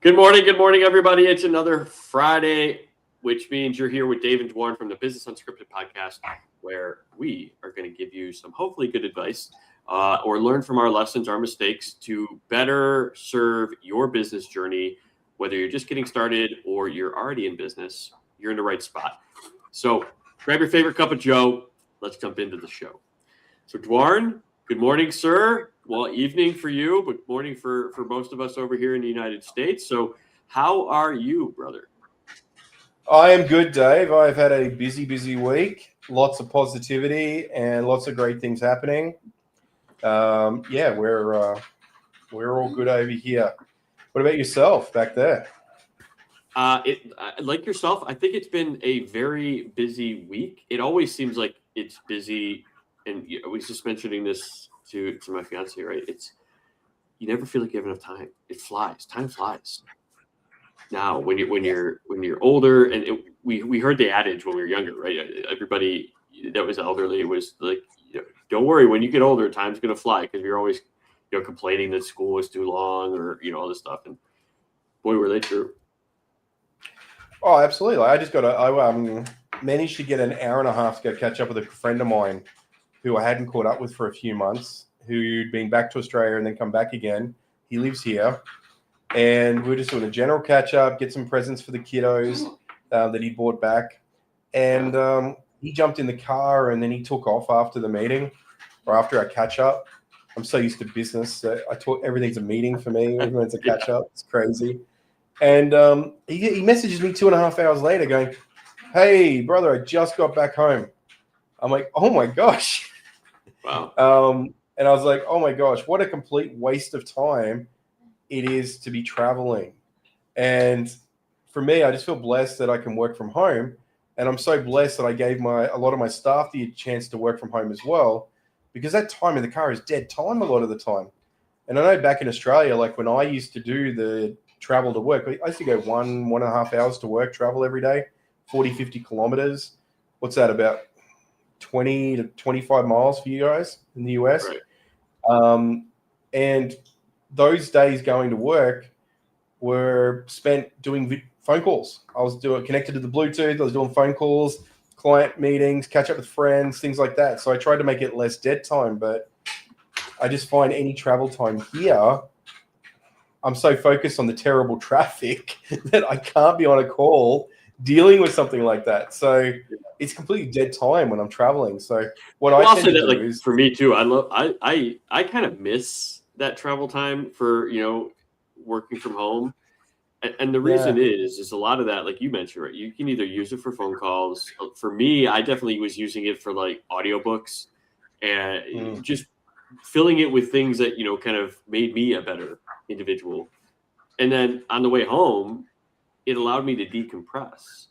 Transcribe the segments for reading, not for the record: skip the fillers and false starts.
Good morning, everybody. It's another Friday, which means you're here with Dave and Dwarren from the Business Unscripted podcast, where we are going to give you some hopefully good advice or learn from our lessons, our mistakes to better serve your business journey. Whether you're just getting started or you're already in business, you're in the right spot. So grab your favorite cup of joe. Let's jump into the show. So Dwarren, good morning, sir. Well, evening for you, but morning for most of us over here in the United States. So how are you, brother? I am good, Dave. I've had a busy week, lots of positivity and lots of great things happening. We're all good over here. What about yourself back there? Like yourself, I think it's been a very busy week. It always seems like it's busy, and I was just mentioning this to my fiance, right? You never feel like you have enough time. It flies. Time flies. Now, when you're older, and we heard the adage when we were younger, right? Everybody that was elderly was like, don't worry, when you get older, time's gonna fly, because you're always complaining that school was too long, or all this stuff. And boy, were they true. Oh, absolutely. I managed to get an hour and a half to go catch up with a friend of mine who I hadn't caught up with for a few months, who'd been back to Australia and then come back again. He lives here. And we were just doing a general catch up, get some presents for the kiddos that he brought back. And he jumped in the car and then he took off after the meeting or after our catch up. I'm so used to business. So everything's a meeting for me. Everyone's a catch up. It's crazy. And he messages me 2.5 hours later going, "Hey, brother, I just got back home." I'm like, "Oh my gosh." Wow. And I was like, "Oh my gosh, what a complete waste of time it is to be traveling." And for me, I just feel blessed that I can work from home. And I'm so blessed that I gave a lot of my staff the chance to work from home as well, because that time in the car is dead time a lot of the time. And I know back in Australia, like when I used to do the travel to work, I used to go 1.5 hours to work, travel every day, 40, 50 kilometers. What's that, about 20 to 25 miles for you guys in the US? Right. And those days going to work were spent doing phone calls. I was connected to the Bluetooth. I was doing phone calls, client meetings, catch up with friends, things like that. So I tried to make it less dead time, but I just find any travel time here, I'm so focused on the terrible traffic that I can't be on a call dealing with something like that. So it's completely dead time when I'm traveling. So I tend to do is, for me too, I kind of miss that travel time for working from home. And the reason is a lot of that, like you mentioned, right? You can either use it for phone calls. For me, I definitely was using it for like audiobooks and just filling it with things that, kind of made me a better individual. And then on the way home, it allowed me to decompress,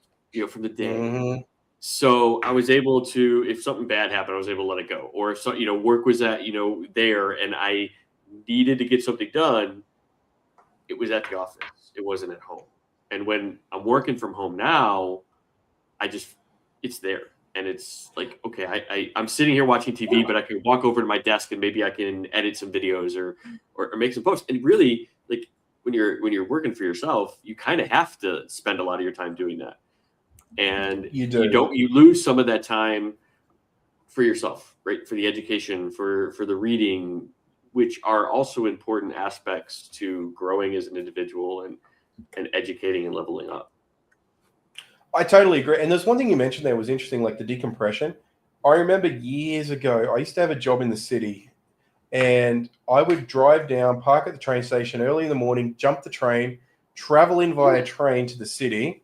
from the day. Mm-hmm. So I was able to, if something bad happened, I was able to let it go. Or if work was at, there, and I needed to get something done, it was at the office. It wasn't at home. And when I'm working from home now, it's there. And it's like, okay, I'm sitting here watching TV, but I can walk over to my desk and maybe I can edit some videos or make some posts. And really, like when you're working for yourself, you kind of have to spend a lot of your time doing that. And you lose some of that time for yourself, right? For the education, for the reading, which are also important aspects to growing as an individual and educating and leveling up. I totally agree. And there's one thing you mentioned there was interesting, like the decompression. I remember years ago, I used to have a job in the city, and I would drive down, park at the train station early in the morning, jump the train, travel in via train to the city,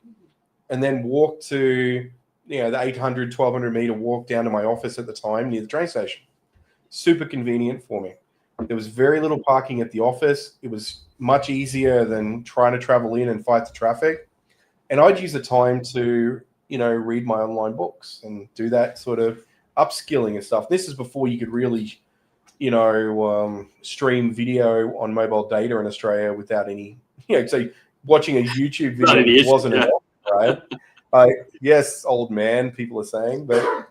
and then walk to, the 800, 1,200 meter walk down to my office at the time near the train station. Super convenient for me. There was very little parking at the office. It was much easier than trying to travel in and fight the traffic. And I'd use the time to, read my online books and do that sort of upskilling and stuff. This is before you could really, stream video on mobile data in Australia without any, so watching a YouTube video wasn't enough, right? Yes, old man, people are saying. But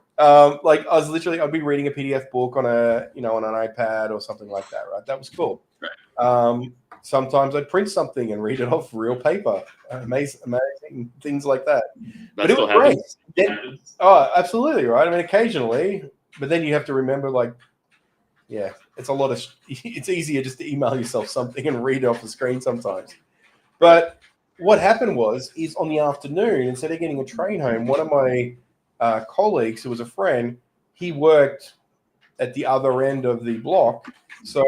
Like I'd be reading a PDF book on on an iPad or something like that, right? That was cool. Right. Sometimes I'd print something and read it off real paper. Amazing things like that. That But it still was great. happens. Then, oh, absolutely, right? I mean, occasionally, but then you have to remember, like, yeah, it's a lot of. It's easier just to email yourself something and read it off the screen sometimes. But what happened is on the afternoon, instead of getting a train home, one of my colleagues, who was a friend, he worked at the other end of the block. So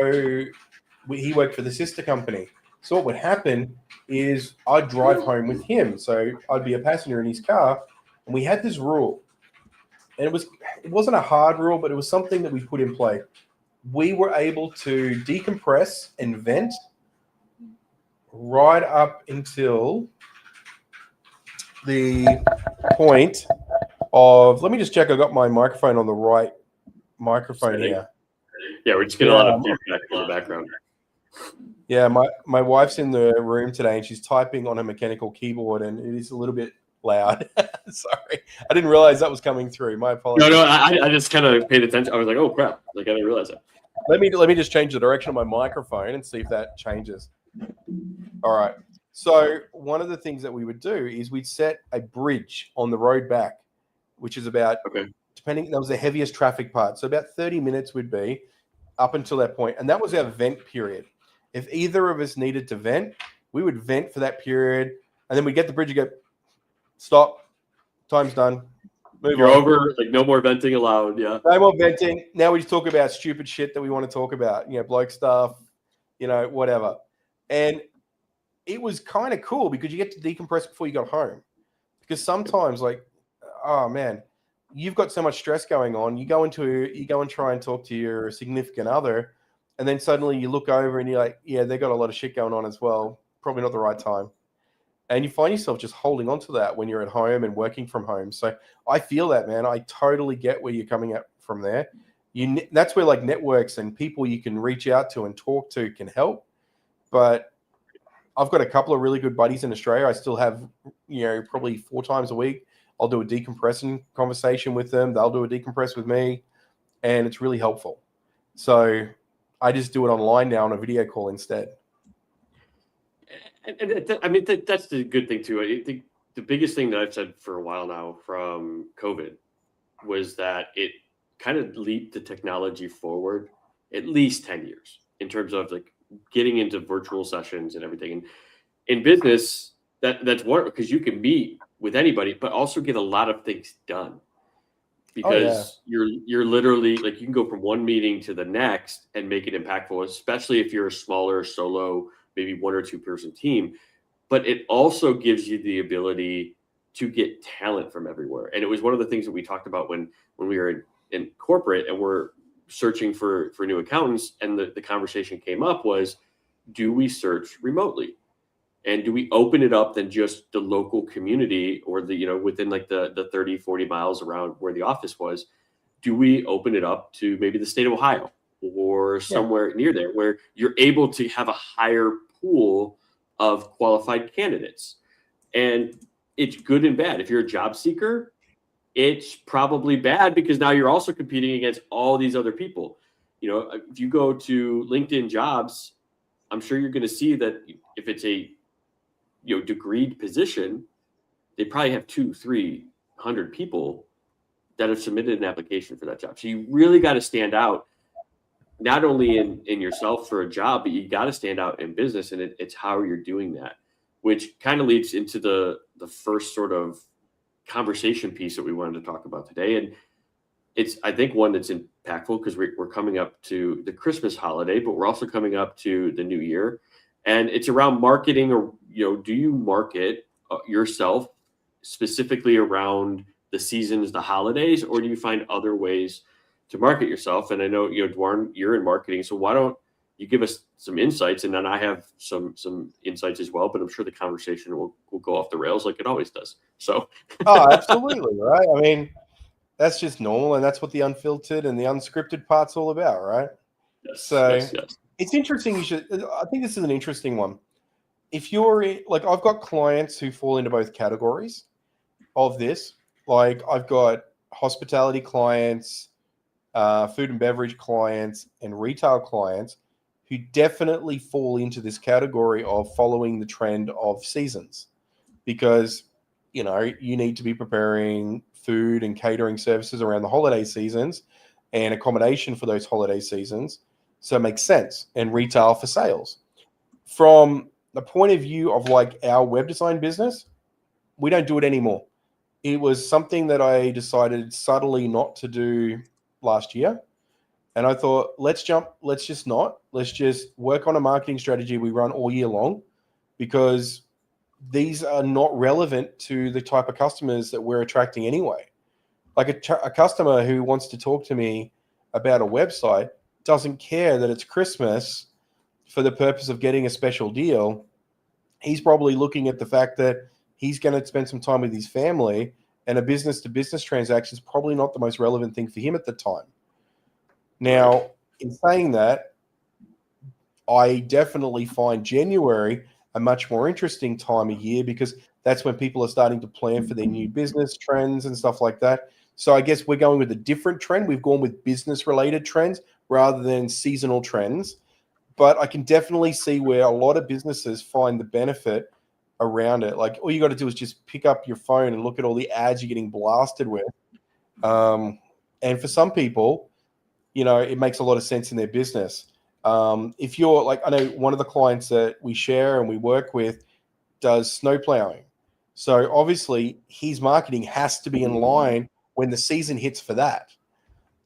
he worked for the sister company. So what would happen is I'd drive home with him. So I'd be a passenger in his car, and we had this rule. And it wasn't a hard rule, but it was something that we put in play. We were able to decompress and vent right up until the point of, let me just check I got my microphone on the right microphone here. Yeah, we're just getting a lot of feedback in the background. Yeah, my wife's in the room today and she's typing on a mechanical keyboard and it is a little bit loud. Sorry, I didn't realize that was coming through. My apologies. No, I just kind of paid attention. I was like, oh crap, like I didn't realize that. Let me just change the direction of my microphone and see if that changes. All right. So one of the things that we would do is we'd set a bridge on the road back, which is about, that was the heaviest traffic part. So about 30 minutes would be up until that point. And that was our vent period. If either of us needed to vent, we would vent for that period. And then we'd get the bridge and go, stop, time's done. You're over, like no more venting allowed. Yeah. No more venting. Now we just talk about stupid shit that we want to talk about, bloke stuff, whatever. And it was kind of cool because you get to decompress before you got home. Because sometimes, like, oh man, you've got so much stress going on. You go and try and talk to your significant other, and then suddenly you look over and you're like, yeah, they got a lot of shit going on as well. Probably not the right time. And you find yourself just holding on to that when you're at home and working from home. So I feel that, man. I totally get where you're coming at from there. That's where like networks and people you can reach out to and talk to can help. But I've got a couple of really good buddies in Australia. I still have, probably 4 times a week, I'll do a decompressing conversation with them. They'll do a decompress with me, and it's really helpful. So I just do it online now on a video call instead. And I mean, that's the good thing too. I think the biggest thing that I've said for a while now from COVID was that it kind of leaped the technology forward at least 10 years in terms of like getting into virtual sessions and everything. And in business, that's one, because you can meet with anybody, but also get a lot of things done. Because you're literally like, you can go from one meeting to the next and make it impactful, especially if you're a smaller solo, maybe 1 or 2 person team. But it also gives you the ability to get talent from everywhere. And it was one of the things that we talked about when we were in corporate and we're searching for new accountants. And the conversation came up was, do we search remotely? And do we open it up than just the local community or within like the 30, 40 miles around where the office was? Do we open it up to maybe the state of Ohio or somewhere near there where you're able to have a higher pool of qualified candidates? And it's good and bad. If you're a job seeker, it's probably bad because now you're also competing against all these other people. If you go to LinkedIn Jobs, I'm sure you're going to see that if it's a degreed position, they probably have 200-300 people that have submitted an application for that job. So you really got to stand out, not only in yourself for a job, but you got to stand out in business. And it's how you're doing that, which kind of leads into the first sort of conversation piece that we wanted to talk about today. And it's, I think, one that's impactful because we're coming up to the Christmas holiday, but we're also coming up to the new year. And it's around marketing, or, do you market yourself specifically around the seasons, the holidays, or do you find other ways to market yourself? And I know, Dwarn, you're in marketing, so why don't you give us some insights? And then I have some insights as well, but I'm sure the conversation will go off the rails like it always does. So. Oh, absolutely. Right. I mean, that's just normal. And that's what the unfiltered and the unscripted part's all about. Right. Yes, so yes. It's interesting. I think this is an interesting one. If you're like, I've got clients who fall into both categories of this. Like I've got hospitality clients, food and beverage clients, and retail clients who definitely fall into this category of following the trend of seasons, because you need to be preparing food and catering services around the holiday seasons and accommodation for those holiday seasons. So it makes sense. And retail for sales. From the point of view of like our web design business, we don't do it anymore. It was something that I decided subtly not to do last year. And I thought, let's just work on a marketing strategy we run all year long, because these are not relevant to the type of customers that we're attracting anyway. Like a customer who wants to talk to me about a website doesn't care that it's Christmas for the purpose of getting a special deal. He's probably looking at the fact that he's going to spend some time with his family, and a business to business transaction is probably not the most relevant thing for him at the time. Now, in saying that, I definitely find January a much more interesting time of year, because that's when people are starting to plan for their new business trends and stuff like that. So I guess we're going with a different trend. We've gone with business related trends rather than seasonal trends. But I can definitely see where a lot of businesses find the benefit around it. Like, all you got to do is just pick up your phone and look at all the ads you're getting blasted with. And for some people, it makes a lot of sense in their business. If you're like, I know one of the clients that we share and we work with does snow plowing. So obviously his marketing has to be in line when the season hits for that.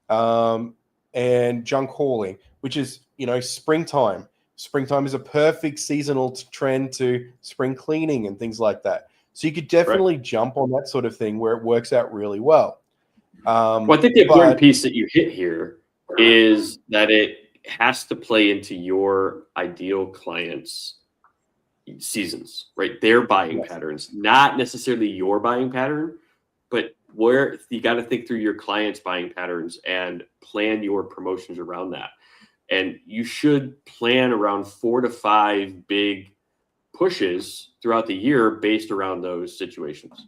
And junk hauling, which is, springtime. Springtime is a perfect seasonal trend to spring cleaning and things like that. So you could definitely jump on that sort of thing where it works out really well. Well, I think the important piece that you hit here is that it has to play into your ideal clients' seasons, right? Their buying patterns, not necessarily your buying pattern, but where you got to think through your clients' buying patterns and plan your promotions around that. And you should plan around 4 to 5 big pushes throughout the year based around those situations.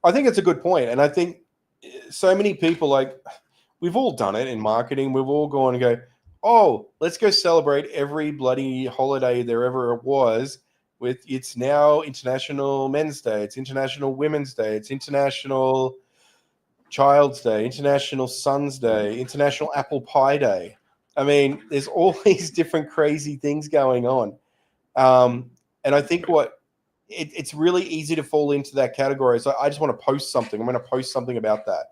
I think it's a good point. And I think so many people, like, we've all done it in marketing. We've all gone and go, oh, let's go celebrate every bloody holiday there ever was with, it's now International Men's Day, it's International Women's Day, it's International Child's Day, International Sun's Day, International Apple Pie Day. I mean, there's all these different crazy things going on. And I think it's really easy to fall into that category. So I just want to post something. I'm going to post something about that.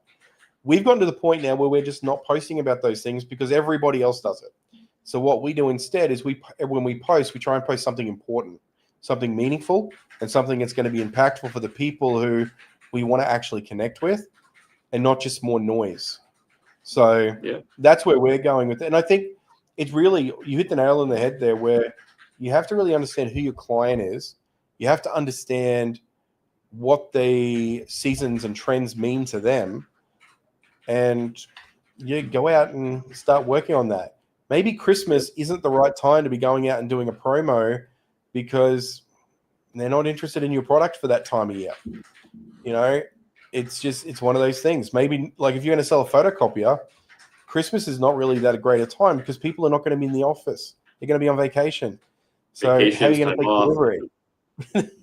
We've gotten to the point now where we're just not posting about those things because everybody else does it. So what we do instead is when we post, we try and post something important, something meaningful, and something that's going to be impactful for the people who we want to actually connect with, and not just more noise. So that's where we're going with it. And I think it's really, you hit the nail on the head there, where you have to really understand who your client is. You have to understand what the seasons and trends mean to them. And you go out and start working on that. Maybe Christmas isn't the right time to be going out and doing a promo because they're not interested in your product for that time of year. It's one of those things. Maybe like if you're going to sell a photocopier, Christmas is not really that great a time because people are not going to be in the office. They're going to be on vacation. So how are you going to take delivery?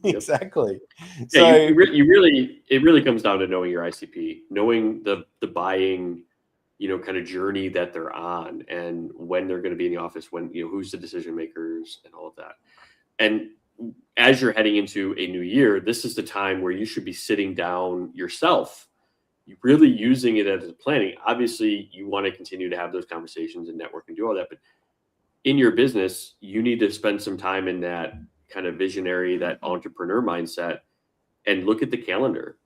Exactly. So it really comes down to knowing your ICP, knowing the buying, kind of journey that they're on, and when they're going to be in the office, when, who's the decision makers and all of that. And as you're heading into a new year, this is the time where you should be sitting down yourself, really using it as a planning. Obviously, you want to continue to have those conversations and network and do all that, but in your business, you need to spend some time in that kind of visionary, that entrepreneur mindset, and look at the calendar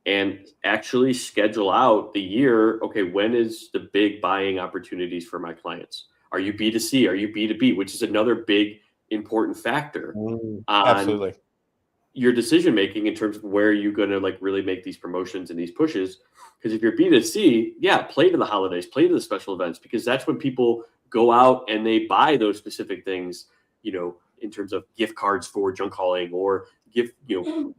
and actually schedule out the year. Okay, when is the big buying opportunities for my clients? Are you B2C? Are you B2B? Which is another big important factor on absolutely your decision making in terms of where you're going to really make these promotions and these pushes. Because if you're B2C, play to the holidays, play to the special events, because that's when people go out and they buy those specific things, in terms of gift cards for junk hauling or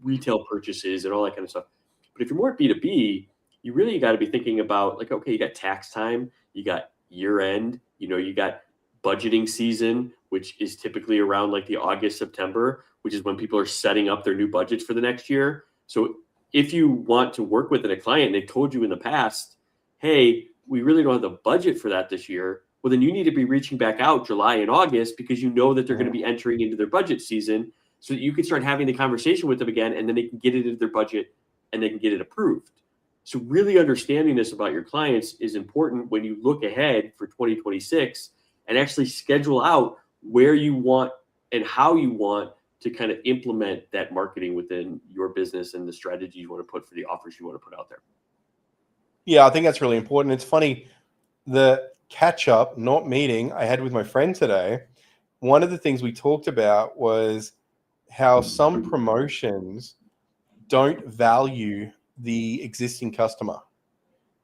retail purchases and all that kind of stuff. But if you're more B2B, you really got to be thinking about like, okay, you got tax time, you got year end, you got budgeting season, which is typically around like the August, September, which is when people are setting up their new budgets for the next year. So if you want to work with a client and they told you in the past, hey, we really don't have the budget for that this year, well, then you need to be reaching back out July and August because you know that they're going to be entering into their budget season so that you can start having the conversation with them again, and then they can get it into their budget and they can get it approved. So really understanding this about your clients is important when you look ahead for 2026 and actually schedule out where you want and how you want to kind of implement that marketing within your business and the strategy you want to put for the offers you want to put out there. Yeah, I think that's really important. It's funny, the catch up, not meeting I had with my friend today, one of the things we talked about was how some promotions don't value the existing customer.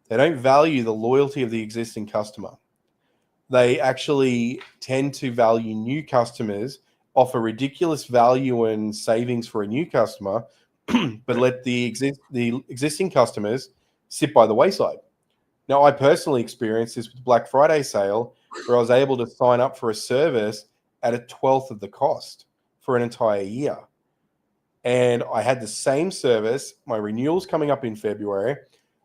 They don't value the loyalty of the existing customer. They actually tend to value new customers, offer ridiculous value and savings for a new customer, but let the existing customers sit by the wayside. Now, I personally experienced this with Black Friday sale, where I was able to sign up for a service at a 12th of the cost for an entire year. And I had the same service. My renewal's coming up in February.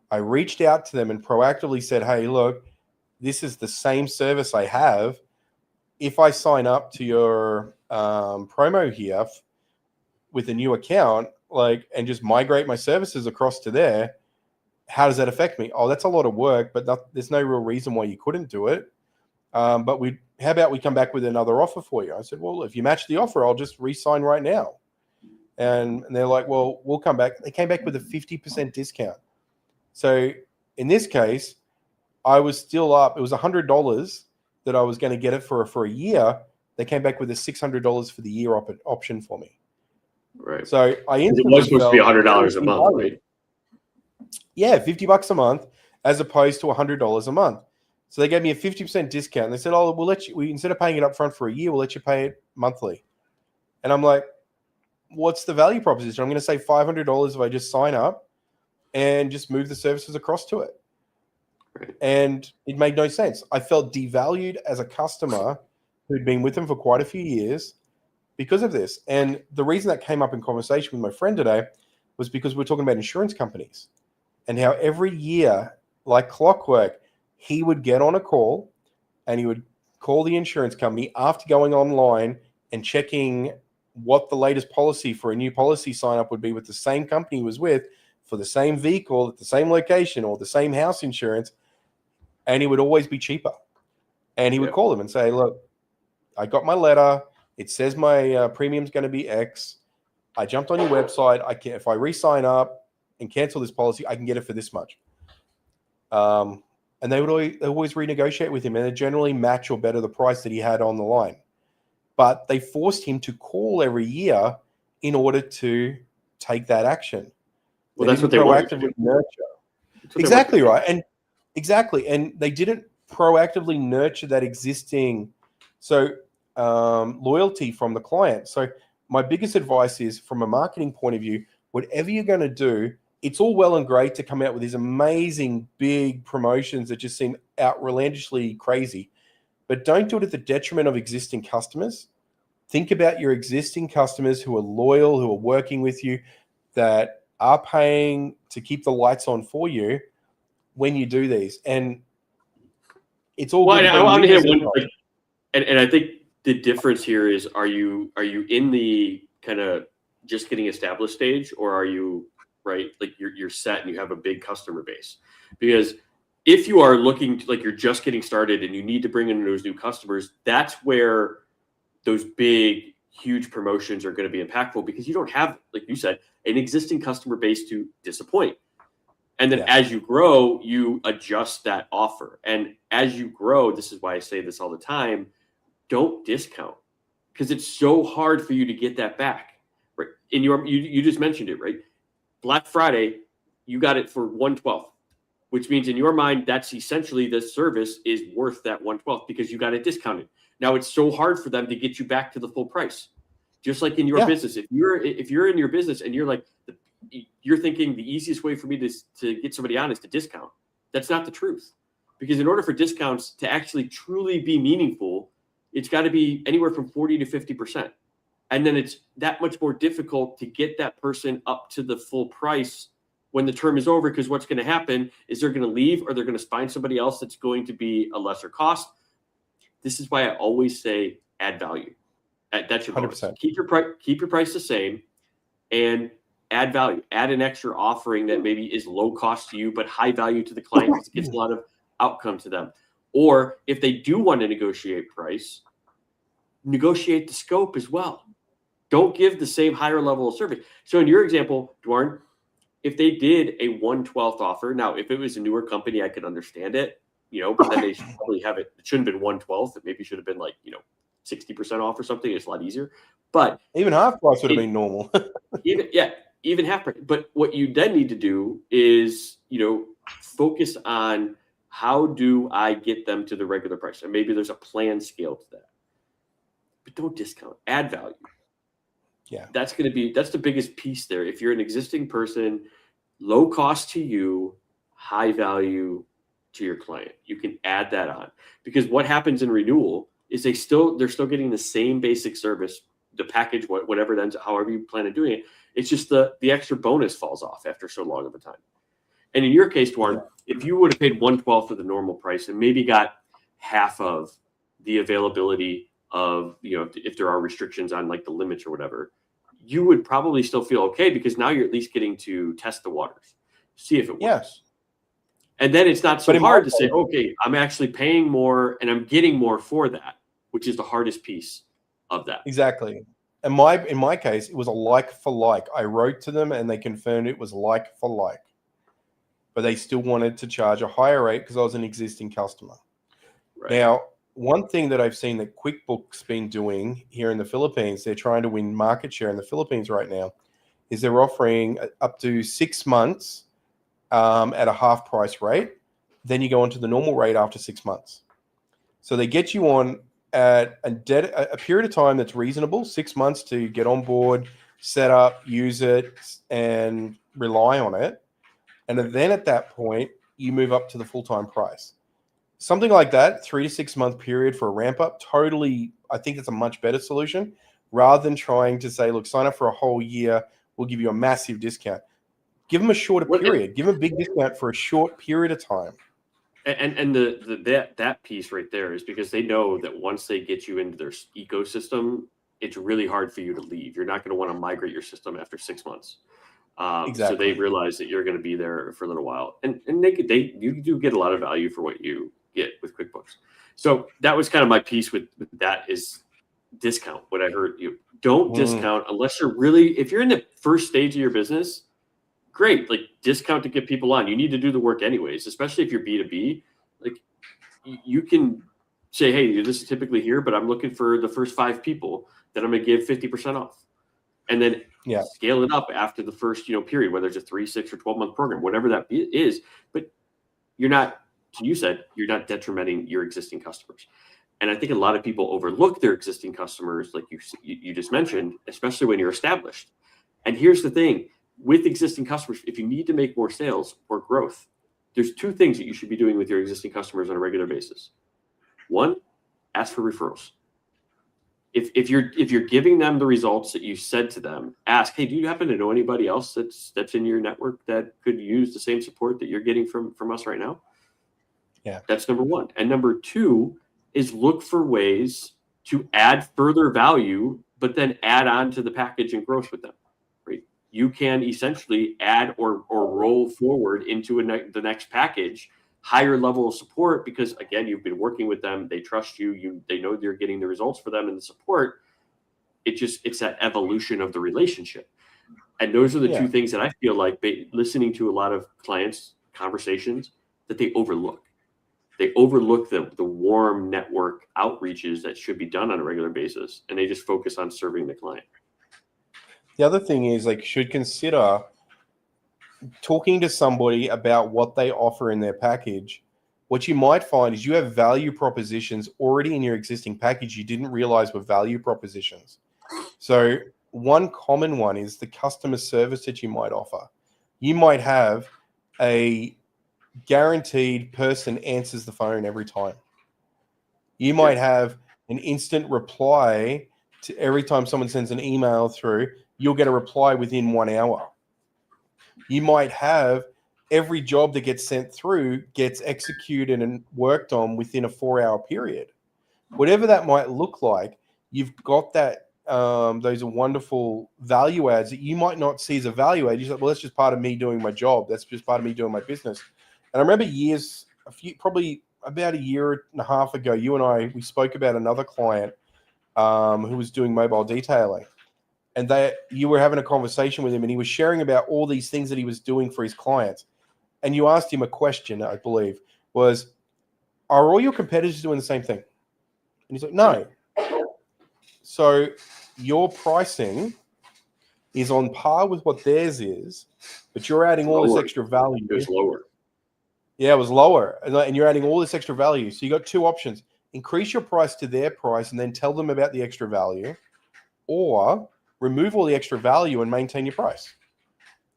I reached out to them and proactively said, hey, look, this is the same service I have. If I sign up to your promo here with a new account, and just migrate my services across to there, how does that affect me? Oh, that's a lot of work, but there's no real reason why you couldn't do it. But how about we come back with another offer for you? I said, well, if you match the offer, I'll just re-sign right now. And they're like, well, we'll come back. They came back with a 50% discount. So in this case, I was still up. It was $100 that I was going to get it for a year. They came back with a $600 for the year option for me. Right. So I instantly it was supposed to be $100 a month, right? Yeah, $50 a month as opposed to $100 a month. So they gave me a 50% discount. And they said, oh, we'll let you, instead of paying it up front for a year, we'll let you pay it monthly. And I'm like, what's the value proposition? I'm going to save $500 if I just sign up and just move the services across to it. Right. And it made no sense. I felt devalued as a customer who'd been with them for quite a few years because of this. And the reason that came up in conversation with my friend today was because we're talking about insurance companies and how every year, like clockwork, he would get on a call and he would call the insurance company after going online and checking what the latest policy for a new policy sign up would be with the same company he was with for the same vehicle at the same location or the same house insurance. And it would always be cheaper. And he would call them and say, look, I got my letter. It says my premium's going to be X. I jumped on your website. If I re-sign up and cancel this policy, I can get it for this much. And they would always renegotiate with him, and they generally match or better the price that he had on the line. But they forced him to call every year in order to take that action. Well, that's what they wanted proactively nurture. Exactly right, and they didn't proactively nurture that existing loyalty from the client. So my biggest advice is, from a marketing point of view, whatever you're going to do, it's all well and great to come out with these amazing big promotions that just seem outlandishly crazy, but don't do it at the detriment of existing customers. Think about your existing customers who are loyal, who are working with you, that are paying to keep the lights on for you when you do these. And it's all good. I want to hit one, and I think the difference here is, are you in the kind of just getting established stage, or are you right, like you're set and you have a big customer base? Because if you are looking to, like, you're just getting started and you need to bring in those new customers, that's where those big, huge promotions are going to be impactful, because you don't have, like you said, an existing customer base to disappoint. And then as you grow, you adjust that offer. And as you grow, this is why I say this all the time, don't discount, because it's so hard for you to get that back. Right? You just mentioned it, right? Black Friday, you got it for $112, which means in your mind, that's essentially the service is worth that $112 because you got it discounted. Now it's so hard for them to get you back to the full price. Just like in your business, if you're in your business and you're like, you're thinking the easiest way for me to get somebody on is to discount. That's not the truth. Because in order for discounts to actually truly be meaningful, it's got to be anywhere from 40 to 50%. And then it's that much more difficult to get that person up to the full price when the term is over, because what's going to happen is they're going to leave or they're going to find somebody else that's going to be a lesser cost. This is why I always say add value. That's your bonus. 100%. Keep your price the same and add value. Add an extra offering that maybe is low cost to you, but high value to the client because it gets a lot of outcome to them. Or if they do want to negotiate price, negotiate the scope as well. Don't give the same higher level of service. So in your example, Dwarn, if they did a 1/12 offer, now if it was a newer company, I could understand it, but then they should probably have it. It shouldn't have been 1/12. It maybe should have been 60% off or something. It's a lot easier. But even half price would have been normal. even half price. But what you then need to do is, focus on how do I get them to the regular price? And maybe there's a plan scale to that. But don't discount. Add value. Yeah. That's the biggest piece there. If you're an existing person, low cost to you, high value to your client, you can add that on. Because what happens in renewal is they're still getting the same basic service, the package, whatever it ends, however you plan on doing it. It's just the extra bonus falls off after so long of a time. And in your case, Dwarn, if you would have paid 1/12 for the normal price and maybe got half of the availability of, if there are restrictions on the limits or whatever, you would probably still feel okay because now you're at least getting to test the waters, see if it works. Yes. And then it's not so hard to say, okay, I'm actually paying more and I'm getting more for that, which is the hardest piece of that. Exactly. And in my case, it was a like for like. I wrote to them and they confirmed it was like for like. But they still wanted to charge a higher rate because I was an existing customer. Right. Now, one thing that I've seen that QuickBooks been doing here in the Philippines, they're trying to win market share in the Philippines right now, is they're offering up to 6 months at a half price rate. Then you go onto the normal rate after 6 months. So they get you on at a period of time that's reasonable, 6 months to get on board, set up, use it, and rely on it. And then at that point, you move up to the full-time price. Something like that, 3 to 6 month period for a ramp up, totally, I think it's a much better solution rather than trying to say, look, sign up for a whole year, we'll give you a massive discount. Give them a shorter period. Give them a big discount for a short period of time. And that piece right there is because they know that once they get you into their ecosystem, it's really hard for you to leave. You're not going to want to migrate your system after 6 months. Exactly. So they realize that you're going to be there for a little while, and you do get a lot of value for what you get with QuickBooks. So that was kind of my piece with that is discount. What I heard, don't discount unless if you're in the first stage of your business, great, discount to get people on. You need to do the work anyways, especially if you're B2B. You can say, hey, this is typically here, but I'm looking for the first 5 people that I'm going to give 50% off. And then scale it up after the first, period, whether it's a 3, 6, or 12-month program, whatever that is. But you're not, you said, you're not detrimenting your existing customers. And I think a lot of people overlook their existing customers, like you just mentioned, especially when you're established. And here's the thing. With existing customers, if you need to make more sales or growth, there's 2 things that you should be doing with your existing customers on a regular basis. 1, ask for referrals. If you're giving them the results that you said to them, ask, hey, do you happen to know anybody else that's in your network that could use the same support that you're getting from us right now? Yeah, that's number 1. And number 2 is look for ways to add further value, but then add on to the package and growth with them. Right? You can essentially add or roll forward into the next package, higher level of support, because again, you've been working with them, they trust you, they know you're getting the results for them and the support. It's that evolution of the relationship. And those are the 2 things that I feel like listening to a lot of clients' conversations that they overlook. They overlook the warm network outreaches that should be done on a regular basis, and they just focus on serving the client. The other thing is should consider talking to somebody about what they offer in their package. What you might find is you have value propositions already in your existing package you didn't realize were value propositions. So one common one is the customer service that you might offer. You might have a guaranteed person answers the phone every time. You might have an instant reply to every time someone sends an email through, you'll get a reply within 1 hour. You might have every job that gets sent through gets executed and worked on within a 4-hour period. Whatever that might look like, you've got that those wonderful value adds that you might not see as a value add. You're like, well, that's just part of me doing my job. That's just part of me doing my business. And I remember probably about a year and a half ago, you and we spoke about another client who was doing mobile detailing. And you were having a conversation with him, and he was sharing about all these things that he was doing for his clients. And you asked him a question, I believe, was, are all your competitors doing the same thing? And he's like, no. So your pricing is on par with what theirs is, but you're adding all this extra value. It was lower. Yeah, it was lower. And you're adding all this extra value. So you got two options. Increase your price to their price and then tell them about the extra value, or remove all the extra value and maintain your price.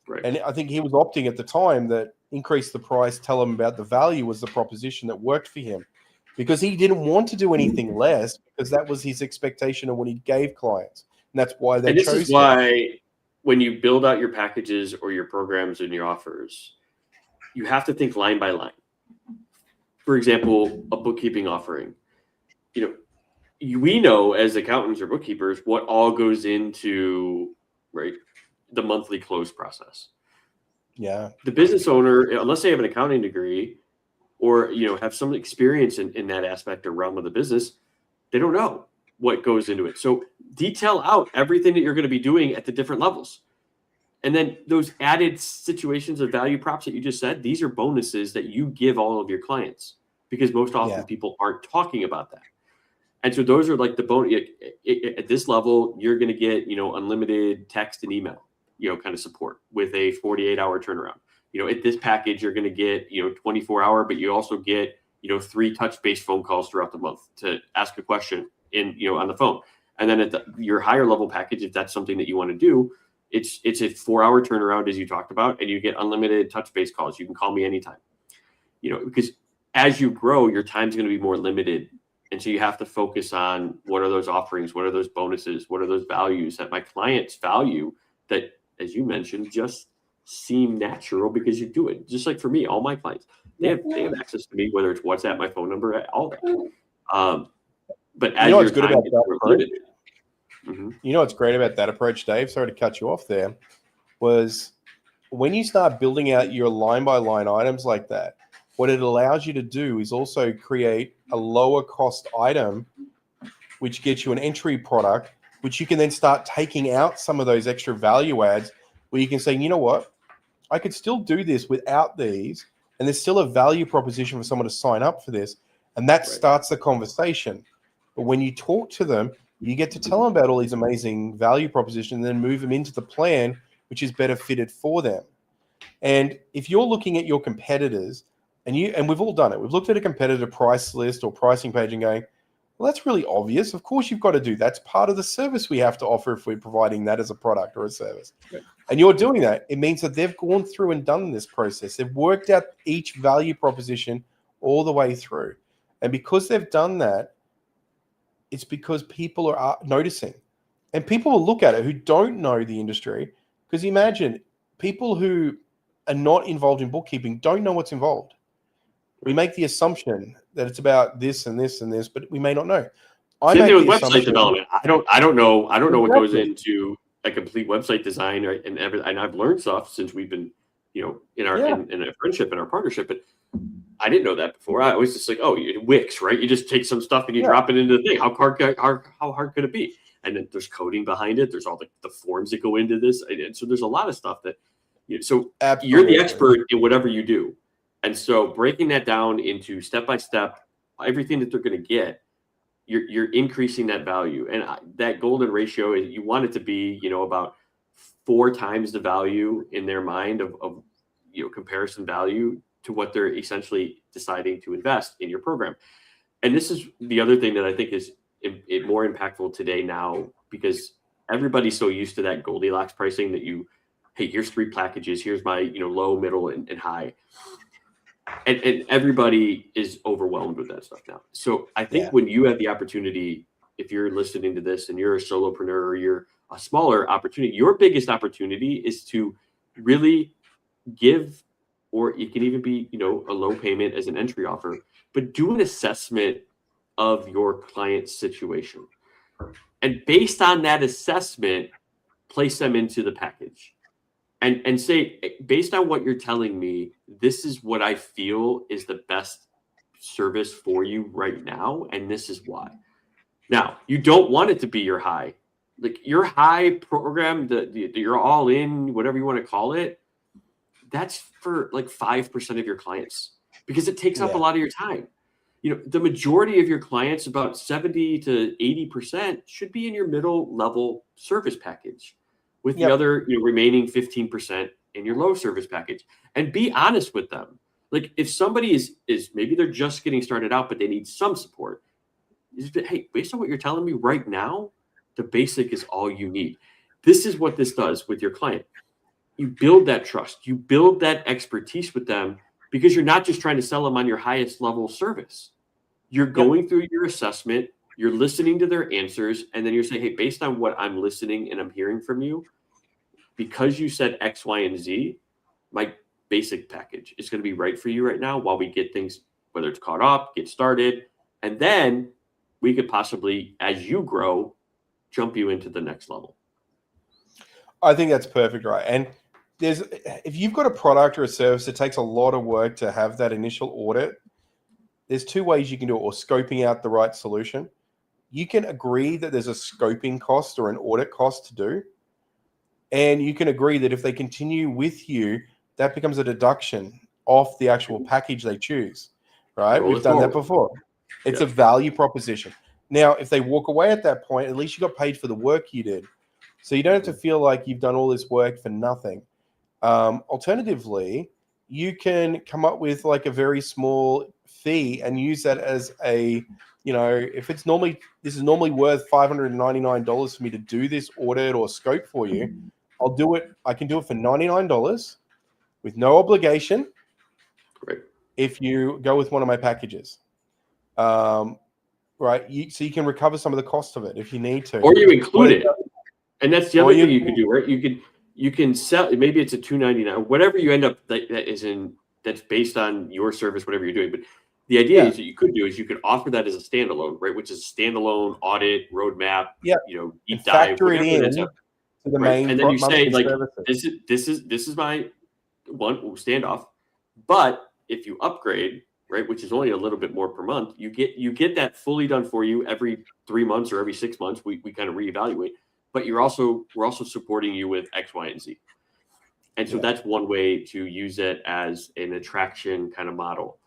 Right. And I think he was opting at the time that increase the price, tell him about the value was the proposition that worked for him, because he didn't want to do anything less, because that was his expectation of what he gave clients. And that's why they chose. And this is why when you build out your packages or your programs and your offers, you have to think line by line. For example, a bookkeeping offering. We know as accountants or bookkeepers what all goes into the monthly close process. Yeah. The business owner, unless they have an accounting degree or have some experience in that aspect or realm of the business, they don't know what goes into it. So detail out everything that you're going to be doing at the different levels. And then those added situations of value props that you just said, these are bonuses that you give all of your clients, because most often people aren't talking about that. And so those are like the bonus. At this level, you're going to get, unlimited text and email, kind of support with a 48-hour turnaround. At this package, you're going to get, 24-hour, but you also get, 3 touch-based phone calls throughout the month to ask a question on the phone. And then at your higher level package, if that's something that you want to do, it's a 4-hour turnaround, as you talked about, and you get unlimited touch-based calls. You can call me anytime, because as you grow, your time's going to be more limited. And so you have to focus on what are those offerings, what are those bonuses, what are those values that my clients value that, as you mentioned, just seem natural because you do it. Just like for me, all my clients, they have access to me, whether it's WhatsApp, my phone number, all that. But as what's good about that approach? Mm-hmm. What's great about that approach, Dave? Sorry to cut you off there. Was when you start building out your line by line items like that, what it allows you to do is also create a lower cost item, which gets you an entry product, which you can then start taking out some of those extra value adds, where you can say, you know what, I could still do this without these, and there's still a value proposition for someone to sign up for this. And that starts the conversation. But when you talk to them, you get to tell them about all these amazing value propositions and then move them into the plan, which is better fitted for them. And if you're looking at your competitors, and we've all done it, we've looked at a competitor price list or pricing page and going, well, that's really obvious. Of course you've got to do that. That's part of the service we have to offer if we're providing that as a product or a service. Okay. And you're doing that. It means that they've gone through and done this process. They've worked out each value proposition all the way through. And because they've done that, it's because people are noticing. And people will look at it who don't know the industry, because imagine people who are not involved in bookkeeping don't know what's involved. We make the assumption that it's about this and this and this, but we may not know. Same thing with website development. I don't know what goes into a complete website design, and I've learned stuff since we've been, in a friendship and our partnership, but I didn't know that before. I was just like, Wix, right? You just take some stuff and you drop it into the thing. How hard could it be? And then there's coding behind it. There's all the forms that go into this. And so there's a lot of stuff that, so Absolutely. You're the expert in whatever you do. And so breaking that down into step-by-step, everything that they're going to get, you're increasing that value. And that golden ratio, you want it to be, about 4 times the value in their mind of comparison value to what they're essentially deciding to invest in your program. And this is the other thing that I think is more impactful today now, because everybody's so used to that Goldilocks pricing that hey, here's 3 packages, here's my low, middle, and high, and everybody is overwhelmed with that stuff now. So I think when you have the opportunity, if you're listening to this and you're a solopreneur or you're a smaller opportunity, your biggest opportunity is to really give, or it can even be a low payment as an entry offer, but do an assessment of your client's situation, and based on that assessment, place them into the package, and say, based on what you're telling me, this is what I feel is the best service for you right now, and this is why. Now, you don't want it to be your high, like your high program, you're all in, whatever you want to call it. That's for like 5% of your clients, because it takes up a lot of your time. The majority of your clients, about 70 to 80%, should be in your middle level service package, with the other remaining 15% in your low service package. And be honest with them. Like, if somebody is maybe they're just getting started out, but they need some support, hey, based on what you're telling me right now, the basic is all you need. This is what this does with your client. You build that trust, you build that expertise with them, because you're not just trying to sell them on your highest level service. You're going through your assessment, you're listening to their answers, and then you're saying, hey, based on what I'm listening and I'm hearing from you, because you said X, Y, and Z, my basic package is going to be right for you right now while we get things, whether it's caught up, get started, and then we could possibly, as you grow, jump you into the next level. I think that's perfect, right? And if you've got a product or a service that takes a lot of work to have that initial audit, there's 2 ways you can do it, or scoping out the right solution. You can agree that there's a scoping cost or an audit cost to do. And you can agree that if they continue with you, that becomes a deduction off the actual package they choose, right? We've done that before. It's a value proposition. Now, if they walk away at that point, at least you got paid for the work you did. So you don't have to feel like you've done all this work for nothing. Alternatively, you can come up with like a very small fee and use that as a, if this is normally worth $599 for me to do this audit or scope for you, I'll do it. I can do it for $99 with no obligation. Right. If you go with one of my packages, right? So you can recover some of the cost of it if you need to, or you include it. And that's the other thing you could do, right? You can sell, maybe it's a $299, whatever you end up that's based on your service, whatever you're doing. But the idea is that you could do is you could offer that as a standalone, right? Which is a standalone audit roadmap, deep dive, factor it in to the main, and then you say, like, this is my one standoff. But if you upgrade, right, which is only a little bit more per month, you get that fully done for you every 3 months or every 6 months. We kind of reevaluate. But we're also supporting you with X, Y, and Z. And so that's one way to use it as an attraction kind of model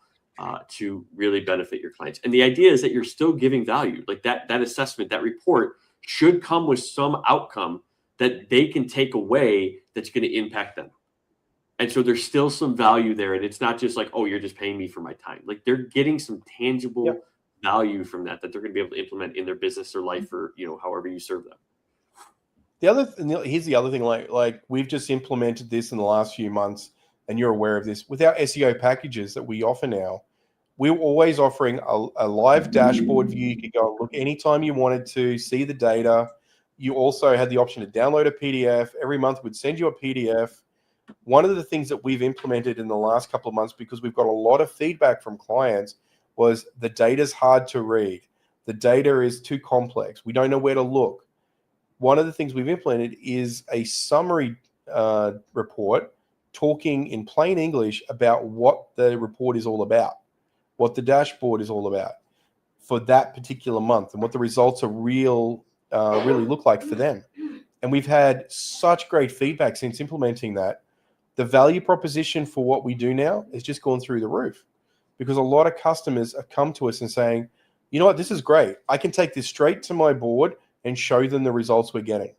to really benefit your clients. And the idea is that you're still giving value. Like that assessment, that report should come with some outcome that they can take away that's going to impact them. And so there's still some value there. And it's not just like, oh, you're just paying me for my time. Like, they're getting some tangible value from that they're going to be able to implement in their business or life, or however you serve them. Here's the other thing, like we've just implemented this in the last few months, and you're aware of this. With our SEO packages that we offer now, we're always offering a live dashboard view. You could go and look anytime you wanted to see the data. You also had the option to download a PDF. Every month we'd send you a PDF. One of the things that we've implemented in the last couple of months, because we've got a lot of feedback from clients, was the data's hard to read. The data is too complex. We don't know where to look. One of the things we've implemented is a summary report talking in plain English about what the report is all about, what the dashboard is all about for that particular month, and what the results are really look like for them. And we've had such great feedback since implementing that. The value proposition for what we do now has just gone through the roof, because a lot of customers have come to us and saying, you know what, this is great. I can take this straight to my board and show them the results we're getting.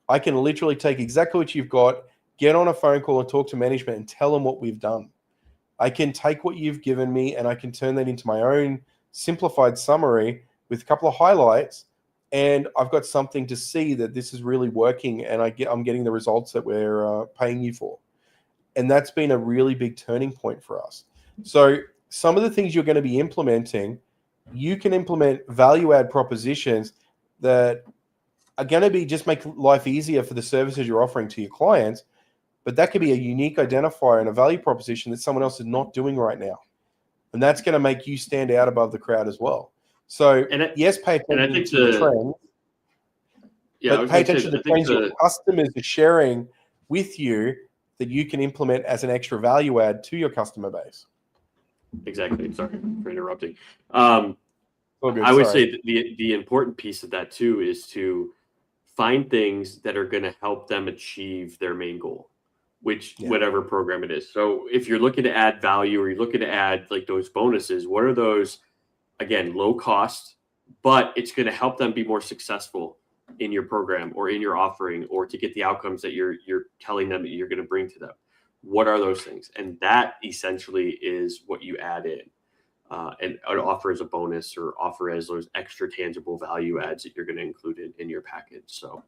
I can literally take exactly what you've got, get on a phone call and talk to management and tell them what we've done. I can take what you've given me and I can turn that into my own simplified summary with a couple of highlights and I've got something to see that this is really working, and I'm getting the results that we're paying you for. And that's been a really big turning point for us. So some of the things you're going to be implementing, you can implement value add propositions that are going to be just make life easier for the services you're offering to your clients. But that could be a unique identifier and a value proposition that someone else is not doing right now. And that's going to make you stand out above the crowd as well. So yes, pay attention to the trends. Yeah, but pay attention to the trends your customers are sharing with you that you can implement as an extra value add to your customer base. Exactly. Sorry for interrupting. I would say that the important piece of that too is to find things that are going to help them achieve their main goal, whatever program it is. So if you're looking to add value or you're looking to add like those bonuses, what are those? Again, low cost, but it's going to help them be more successful in your program or in your offering, or to get the outcomes that you're telling them that you're going to bring to them. What are those things? And that essentially is what you add in and offer as a bonus or offer as those extra tangible value adds that you're going to include in your package. So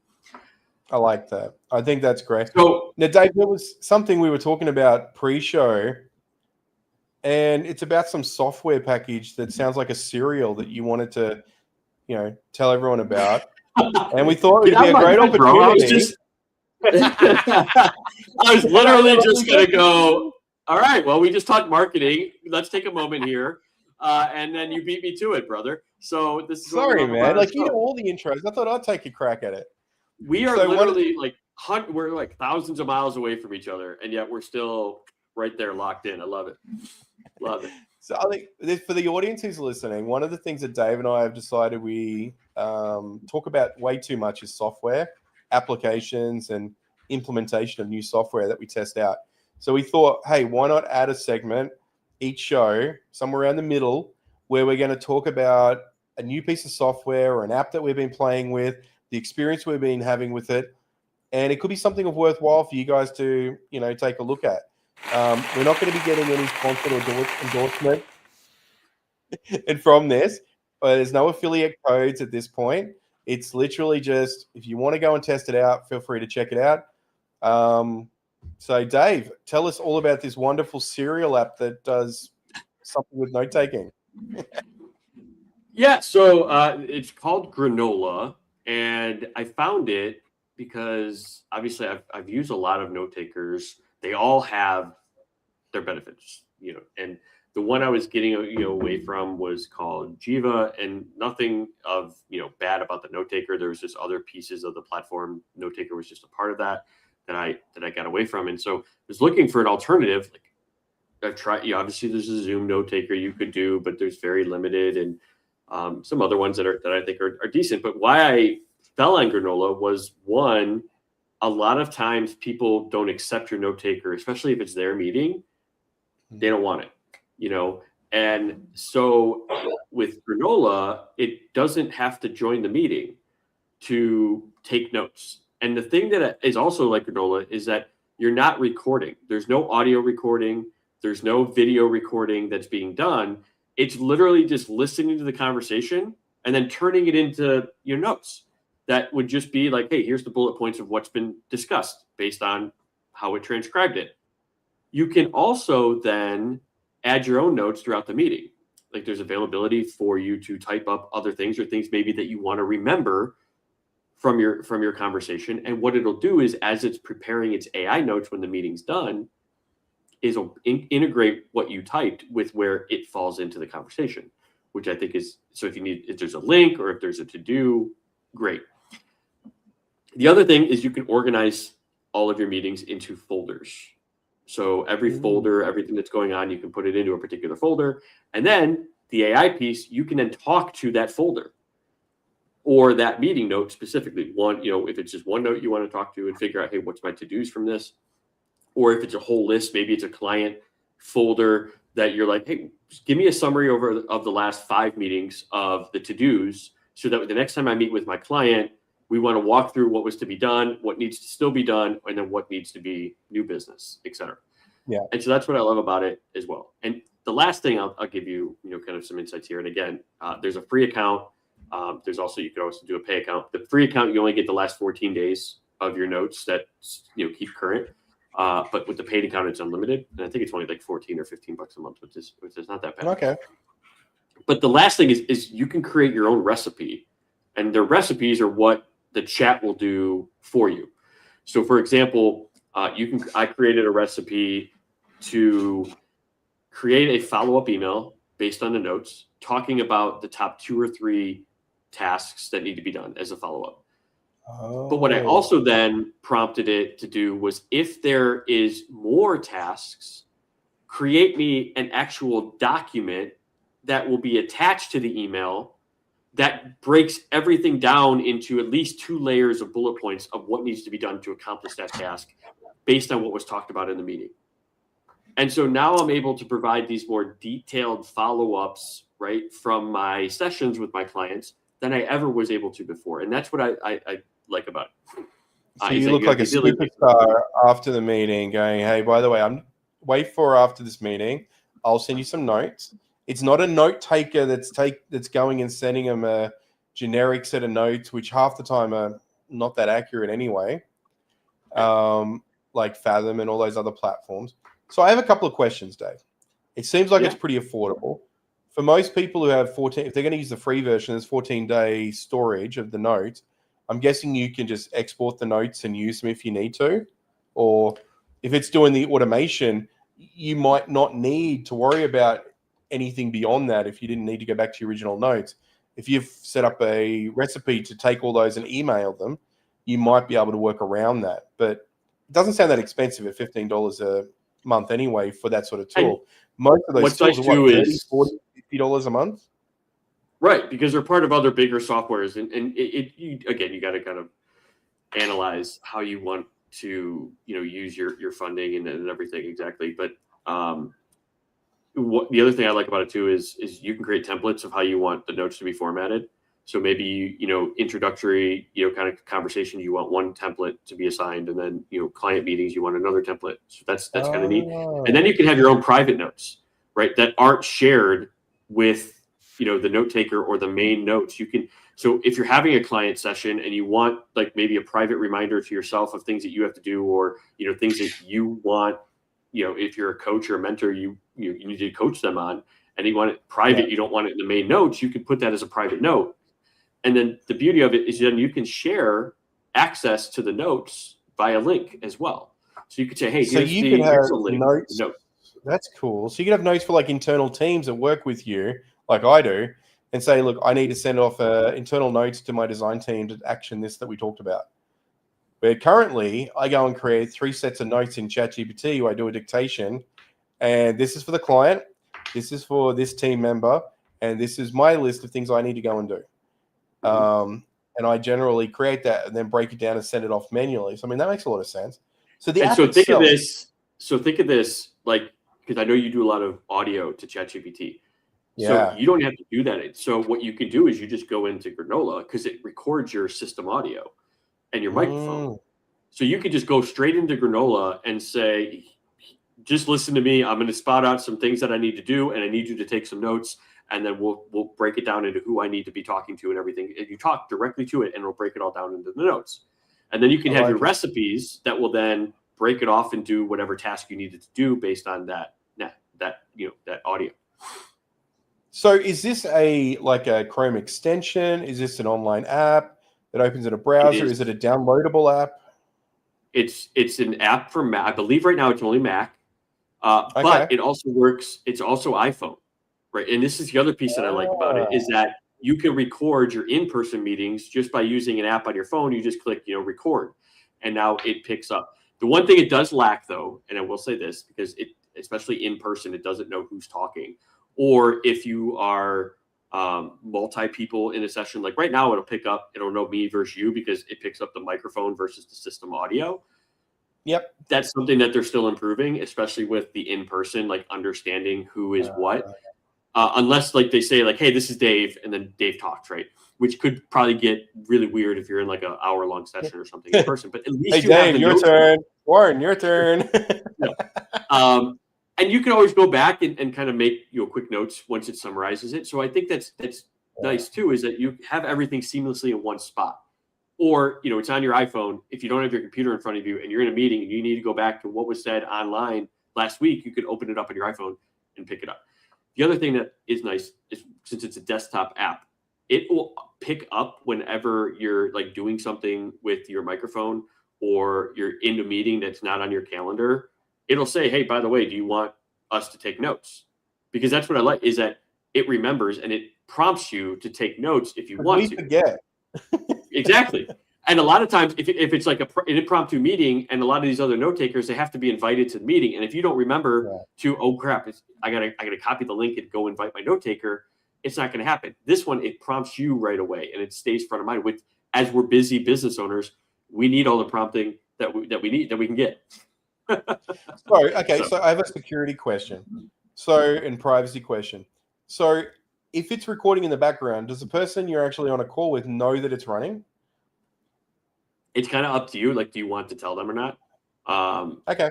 I like that. I think that's great. So now, Dave, there was something we were talking about pre-show, and it's about some software package that sounds like a cereal that you wanted to, tell everyone about. And we thought it would be a great opportunity. I was literally just going to go, all right, well, we just talked marketing. Let's take a moment here. And then you beat me to it, brother. So this is sorry, man. Like, you know all the intros. I thought I'd take a crack at it. We are literally we're like thousands of miles away from each other, and yet we're still right there locked in. I love it. Love it. So I think for the audience who's listening, one of the things that Dave and I have decided we talk about way too much is software, applications, and implementation of new software that we test out. So we thought, hey, why not add a segment each show, somewhere around the middle, where we're going to talk about a new piece of software or an app that we've been playing with, the experience we've been having with it, and it could be something of worthwhile for you guys to, take a look at. We're not going to be getting any sponsored or endorsement and from this, but there's no affiliate codes at this point. It's literally just, if you want to go and test it out, feel free to check it out. So Dave, tell us all about this wonderful cereal app that does something with note taking. Yeah, so it's called Granola, and I found it because obviously I've used a lot of note takers. They all have their benefits, and the one I was getting away from was called Jiva, and nothing of bad about the note taker. There was just other pieces of the platform. Note taker was just a part of that I got away from, and so I was looking for an alternative. Like I've tried, obviously there's a Zoom note taker you could do, but there's very limited, and some other ones that I think are decent. But why I fell on Granola was, one, a lot of times people don't accept your note taker, especially if it's their meeting. They don't want it, And so with Granola, it doesn't have to join the meeting to take notes. And the thing that is also like Granola is that you're not recording. There's no audio recording. There's no video recording that's being done. It's literally just listening to the conversation and then turning it into your notes. That would just be like, hey, here's the bullet points of what's been discussed based on how it transcribed it. You can also then add your own notes throughout the meeting. Like there's availability for you to type up other things or things maybe that you want to remember from your conversation. And what it'll do is, as it's preparing its AI notes when the meeting's done, is it'll integrate what you typed with where it falls into the conversation, which I think is, so if there's a link or if there's a to-do, great. The other thing is you can organize all of your meetings into folders. So every folder, everything that's going on, you can put it into a particular folder. And then the AI piece, you can then talk to that folder or that meeting note specifically. One, if it's just one note you want to talk to and figure out, hey, what's my to-dos from this? Or if it's a whole list, maybe it's a client folder that you're like, hey, just give me a summary of the last 5 meetings of the to-dos, so that the next time I meet with my client, we want to walk through what was to be done, what needs to still be done, and then what needs to be new business, et cetera. Yeah. And so that's what I love about it as well. And the last thing I'll give you, kind of some insights here. And again, there's a free account. There's also, you could also do a pay account. The free account, you only get the last 14 days of your notes that, keep current. But with the paid account, it's unlimited. And I think it's only like 14 or 15 bucks a month, which is not that bad. Okay. But the last thing is you can create your own recipe, and the recipes are what the chat will do for you. So for example, I created a recipe to create a follow-up email based on the notes, talking about the top 2 or 3 tasks that need to be done as a follow-up. But what I also then prompted it to do was, if there is more tasks, create me an actual document that will be attached to the email that breaks everything down into at least 2 layers of bullet points of what needs to be done to accomplish that task based on what was talked about in the meeting. And so now I'm able to provide these more detailed follow-ups, right, from my sessions with my clients than I ever was able to before. And that's what I like about it. So you look like a superstar after the meeting going, hey, by the way, wait for after this meeting, I'll send you some notes. It's not a note taker that's going and sending them a generic set of notes, which half the time are not that accurate anyway, like Fathom and all those other platforms. So I have a couple of questions, Dave. It seems like it's pretty affordable. For most people who have 14, if they're going to use the free version, there's 14-day storage of the notes. I'm guessing you can just export the notes and use them if you need to. Or if it's doing the automation, you might not need to worry about anything beyond that if you didn't need to go back to your original notes. If you've set up a recipe to take all those and email them, you might be able to work around that. But it doesn't sound that expensive at $15 a month anyway for that sort of tool. Most of those tools are $30, $40, $50 a month. Right, because they're part of other bigger softwares, and you got to kind of analyze how you want to use your funding and everything exactly. But the other thing I like about it too is you can create templates of how you want the notes to be formatted. So maybe introductory kind of conversation, you want one template to be assigned, and then client meetings you want another template. So that's kind of neat. And then you can have your own private notes, right, that aren't shared with the note taker or the main notes. So if you're having a client session and you want like maybe a private reminder to yourself of things that you have to do, or things that you want, if you're a coach or a mentor, you need to coach them on, and you want it private, you don't want it in the main notes, you can put that as a private note. And then the beauty of it is then you can share access to the notes via link as well. So you could say, hey, so you can have notes. That's cool. So you can have notes for like internal teams that work with you, like I do, and say, look, I need to send off internal notes to my design team to action this that we talked about. Where currently I go and create 3 sets of notes in ChatGPT where I do a dictation, and this is for the client, this is for this team member, and this is my list of things I need to go and do. And I generally create that and then break it down and send it off manually. So I mean, that makes a lot of sense. So think of this like, because I know you do a lot of audio to ChatGPT. Yeah. So you don't have to do that. So what you can do is you just go into Granola, because it records your system audio and your microphone. So you could just go straight into Granola and say, just listen to me. I'm going to spot out some things that I need to do, and I need you to take some notes, and then we'll break it down into who I need to be talking to and everything. And you talk directly to it, and it'll break it all down into the notes. And then you can have your recipes that will then break it off and do whatever task you needed to do based on that audio. So is this a Chrome extension? Is this an online app that opens in a browser? Is it a downloadable app? It's an app for Mac. I believe right now it's only Mac, but it also works. It's also iPhone, right? And this is the other piece that I like about it, is that you can record your in-person meetings just by using an app on your phone. You just click, record, and now it picks up. The one thing it does lack, though, and I will say this, because especially in person, it doesn't know who's talking. Or if you are multi people in a session, like right now, it'll know me versus you, because it picks up the microphone versus the system audio. Yep. That's something that they're still improving, especially with the in-person, like understanding who is what. Unless like they say like, hey, this is Dave, and then Dave talks, right? Which could probably get really weird if you're in like an hour-long session or something in person. But at least hey, Dave, your turn. Warren, your turn. And you can always go back and kind of make quick notes once it summarizes it. So I think that's nice too is that you have everything seamlessly in one spot. Or, it's on your iPhone. If you don't have your computer in front of you and you're in a meeting and you need to go back to what was said online last week, you can open it up on your iPhone and pick it up. The other thing that is nice is since it's a desktop app, it will pick up whenever you're like doing something with your microphone or you're in a meeting that's not on your calendar. It'll say, hey, by the way, do you want us to take notes? Because that's what I like is that it remembers and it prompts you to take notes if you want to. Forget. Exactly. And a lot of times, if it's like an impromptu meeting and a lot of these other note takers, they have to be invited to the meeting. And if you don't remember oh crap, I gotta copy the link and go invite my note taker, it's not going to happen. This one, it prompts you right away and it stays front of mind. As we're busy business owners, we need all the prompting that we can get. So I have a security question. And privacy question. So if it's recording in the background, does the person you're actually on a call with know that it's running? It's kind of up to you. Like, do you want to tell them or not? Okay.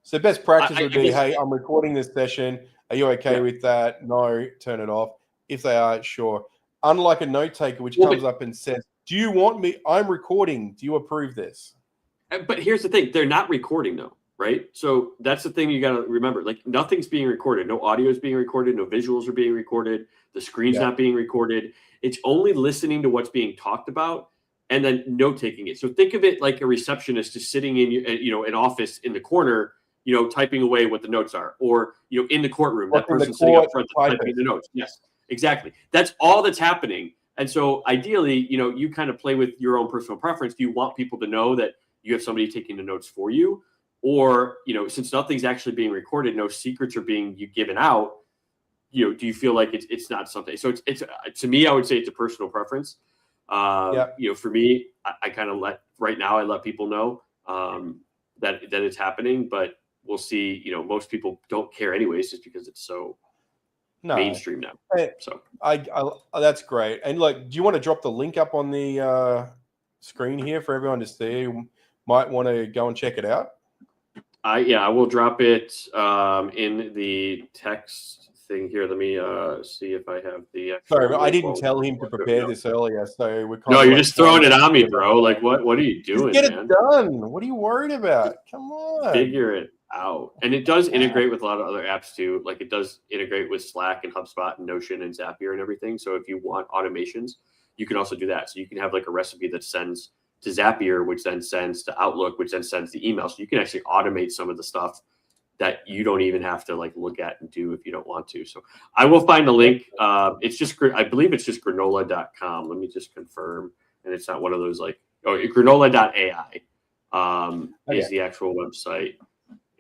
So best practice would be, hey, I'm recording this session. Are you okay with that? No, turn it off. If they are, sure. Unlike a note taker, which comes up and says, do you want me? I'm recording. Do you approve this? But here's the thing. They're not recording though, right? So that's the thing you got to remember. Like nothing's being recorded. No audio is being recorded. No visuals are being recorded. The screen's not being recorded. It's only listening to what's being talked about and then note taking it. So think of it like a receptionist just sitting in an office in the corner, typing away what the notes are, or in the courtroom, that person sitting up front typing the notes. Yes, exactly. That's all that's happening. And so ideally, you kind of play with your own personal preference. Do you want people to know that you have somebody taking the notes for you? Or, since nothing's actually being recorded, no secrets are being given out, do you feel like it's not something? So it's to me, I would say it's a personal preference. For me, I kind of I let people know that it's happening, but we'll see. Most people don't care anyways, just because it's so mainstream now. So I that's great. And look, do you want to drop the link up on the screen here for everyone to see? Who might want to go and check it out. I will drop it in the text thing here. Let me see if I have the. Sorry, I didn't tell him to prepare this earlier, so we're. You're just throwing it on me, bro. Like, what are you doing? Just get it done. What are you worried about? Come on, figure it out. And it does integrate with a lot of other apps too. Like, it does integrate with Slack and HubSpot and Notion and Zapier and everything. So if you want automations, you can also do that. So you can have like a recipe that sends to Zapier, which then sends to Outlook, which then sends the email. So you can actually automate some of the stuff that you don't even have to like look at and do if you don't want to. So I will find the link. I believe it's just granola.com. Let me just confirm. And it's not one of those like, granola.ai is the actual website.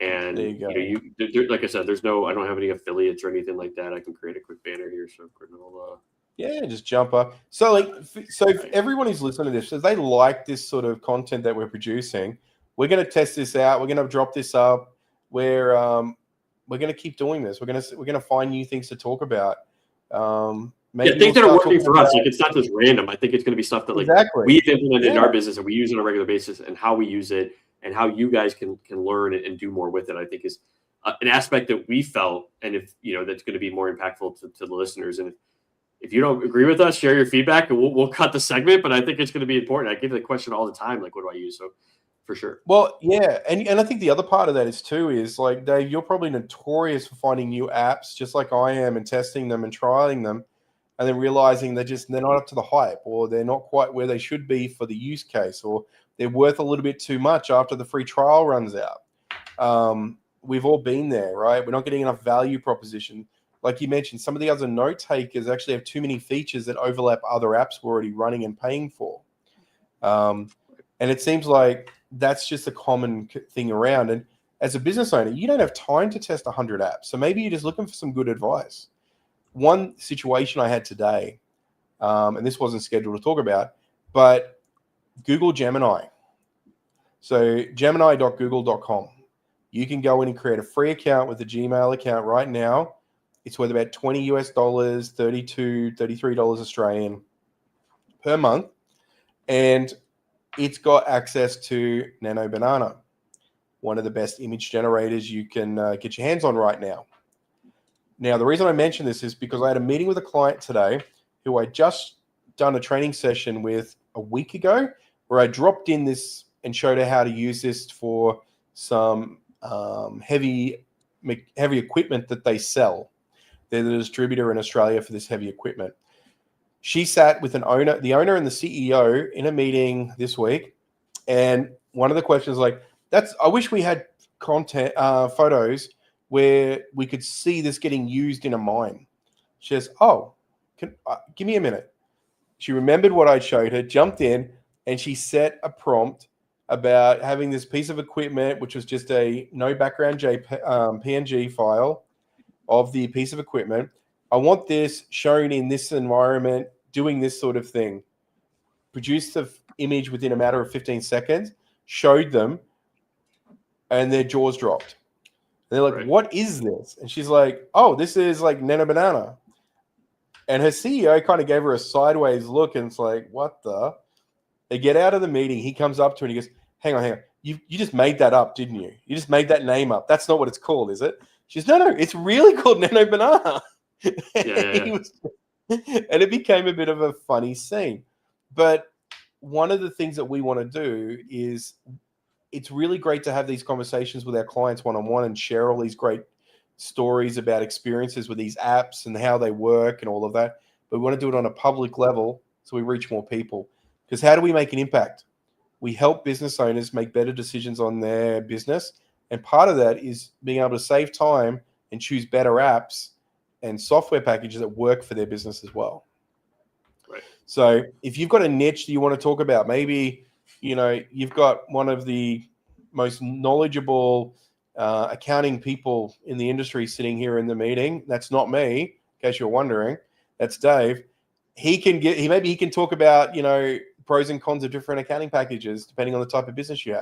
And there you go. Like I said, I don't have any affiliates or anything like that. I can create a quick banner here. So granola. Yeah, just jump up. So if everyone who's listening to this, if they like this sort of content that we're producing, we're going to test this out. We're going to drop this up. We're going to keep doing this. We're going to find new things to talk about. Maybe things that are working for us. Like, it's not just random. I think it's going to be stuff that we've implemented in our business and we use on a regular basis, and how we use it and how you guys can learn and do more with it. I think is an aspect that we felt, and if that's going to be more impactful to the listeners. And if you don't agree with us, share your feedback and we'll cut the segment. But I think it's going to be important. I get the question all the time, like, what do I use? So for sure. Well, yeah. And I think the other part of that is like, Dave, you're probably notorious for finding new apps just like I am and testing them and trialing them and then realizing they're not up to the hype, or they're not quite where they should be for the use case, or they're worth a little bit too much after the free trial runs out. We've all been there, right? We're not getting enough value proposition. Like you mentioned, some of the other note takers actually have too many features that overlap other apps we're already running and paying for. And it seems like that's just a common thing around. And as a business owner, you don't have time to test 100 apps. So maybe you're just looking for some good advice. One situation I had today, and this wasn't scheduled to talk about, but Google Gemini. So gemini.google.com. You can go in and create a free account with a Gmail account right now. It's worth about $20 US, $32, $33 Australian per month. And it's got access to Nano Banana, one of the best image generators you can get your hands on right now. Now, the reason I mention this is because I had a meeting with a client today who I just done a training session with a week ago, where I dropped in this and showed her how to use this for some heavy equipment that they sell. They're the distributor in Australia for this heavy equipment. She sat with the owner and the CEO in a meeting this week, and one of the questions I wish we had photos where we could see this getting used in a mine. She says, give me a minute. She remembered what I showed her, jumped in, and she set a prompt about having this piece of equipment, which was just a no background PNG file of the piece of equipment. I want this shown in this environment, doing this sort of thing. Produced the image within a matter of 15 seconds, showed them, and their jaws dropped. And they're like, Right. What is this? And she's like, oh, this is like Nano Banana. And her CEO kind of gave her a sideways look, and it's like, what the? They get out of the meeting. He comes up to her and he goes, hang on. You just made that up, didn't you? You just made that name up. That's not what it's called, is it? She says, no, it's really called Nano Banana. Yeah. And it became a bit of a funny scene. But one of the things that we want to do is, it's really great to have these conversations with our clients one-on-one and share all these great stories about experiences with these apps and how they work and all of that. But we want to do it on a public level so we reach more people. Because how do we make an impact? We help business owners make better decisions on their business. And part of that is being able to save time and choose better apps and software packages that work for their business as well. Right. So if you've got a niche that you want to talk about, maybe, you've got one of the most knowledgeable accounting people in the industry sitting here in the meeting. That's not me, in case you're wondering. That's Dave. Maybe he can talk about, pros and cons of different accounting packages, depending on the type of business you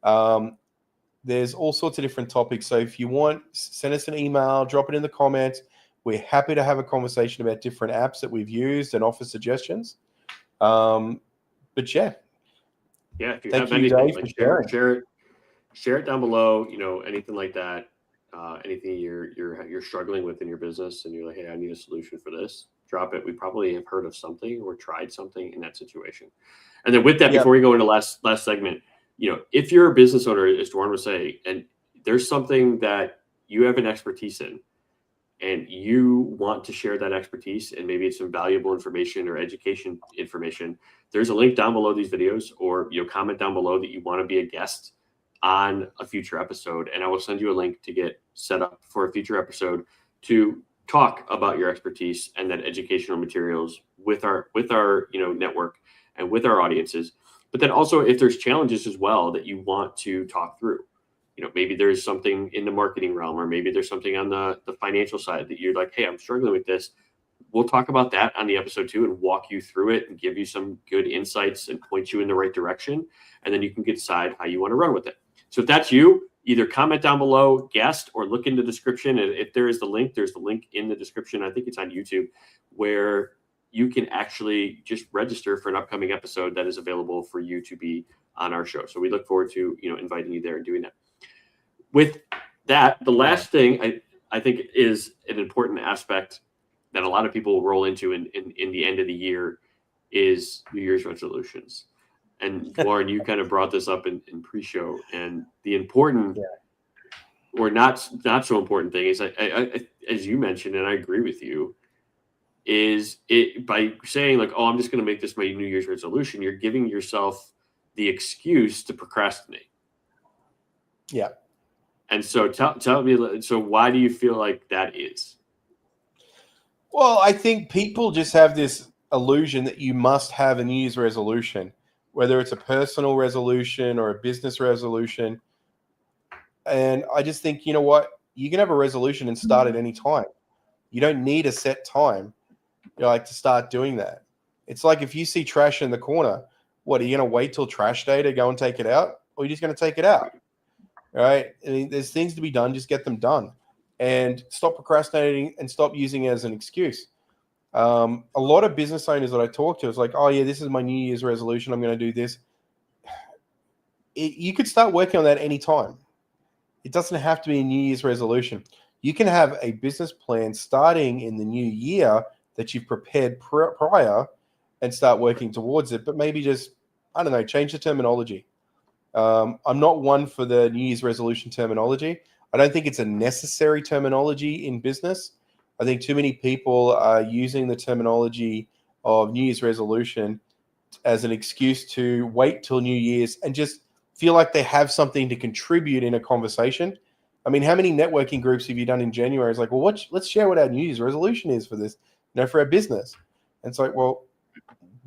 have. There's all sorts of different topics. So if you want, send us an email, drop it in the comments. We're happy to have a conversation about different apps that we've used and offer suggestions. But yeah. Yeah, if you Thank have you, anything, Dave, for sharing. share it down below. Anything like that, anything you're struggling with in your business, and you're like, hey, I need a solution for this. Drop it. We probably have heard of something or tried something in that situation. And then with that, before we go into last segment, if you're a business owner, as Dwarren was saying, and there's something that you have an expertise in, and you want to share that expertise, and maybe it's some valuable information or education information, there's a link down below these videos, or comment down below that you want to be a guest on a future episode, and I will send you a link to get set up for a future episode to talk about your expertise and that educational materials with our network and with our audiences. But then also, if there's challenges as well that you want to talk through, maybe there's something in the marketing realm, or maybe there's something on the financial side that you're like, hey, I'm struggling with this. We'll talk about that on the episode too, and walk you through it and give you some good insights and point you in the right direction. And then you can decide how you want to run with it. So if that's you, either comment down below, guest, or look in the description. And if there is the link, there's the link in the description. I think it's on YouTube, where you can actually just register for an upcoming episode that is available for you to be on our show. So we look forward to inviting you there and doing that. With that, the last thing I think is an important aspect that a lot of people will roll into in the end of the year is New Year's resolutions. And Lauren, you kind of brought this up in pre-show, and the important or not so important thing is, I, as you mentioned, and I agree with you, is it by saying like, oh, I'm just going to make this my New Year's resolution, you're giving yourself the excuse to procrastinate. Yeah. And so tell me, so why do you feel like that is? Well, I think people just have this illusion that you must have a New Year's resolution, whether it's a personal resolution or a business resolution. And I just think, you know what? You can have a resolution and start at any time. You don't need a set time, to start doing that. It's like if you see trash in the corner, what, are you going to wait till trash day to go and take it out? Or are you just going to take it out? Right? I mean, there's things to be done. Just get them done. And stop procrastinating and stop using it as an excuse. A lot of business owners that I talk to is like, oh, yeah, this is my New Year's resolution. I'm going to do this. You could start working on that anytime. It doesn't have to be a New Year's resolution. You can have a business plan starting in the new year that you've prepared prior and start working towards it. But maybe just, I don't know, change the terminology. I'm not one for the New Year's resolution terminology. I don't think it's a necessary terminology in business. I think too many people are using the terminology of New Year's resolution as an excuse to wait till New Year's and just feel like they have something to contribute in a conversation. I mean, how many networking groups have you done in January? It's like, well, let's share what our New Year's resolution is for this, for our business. And it's like, well,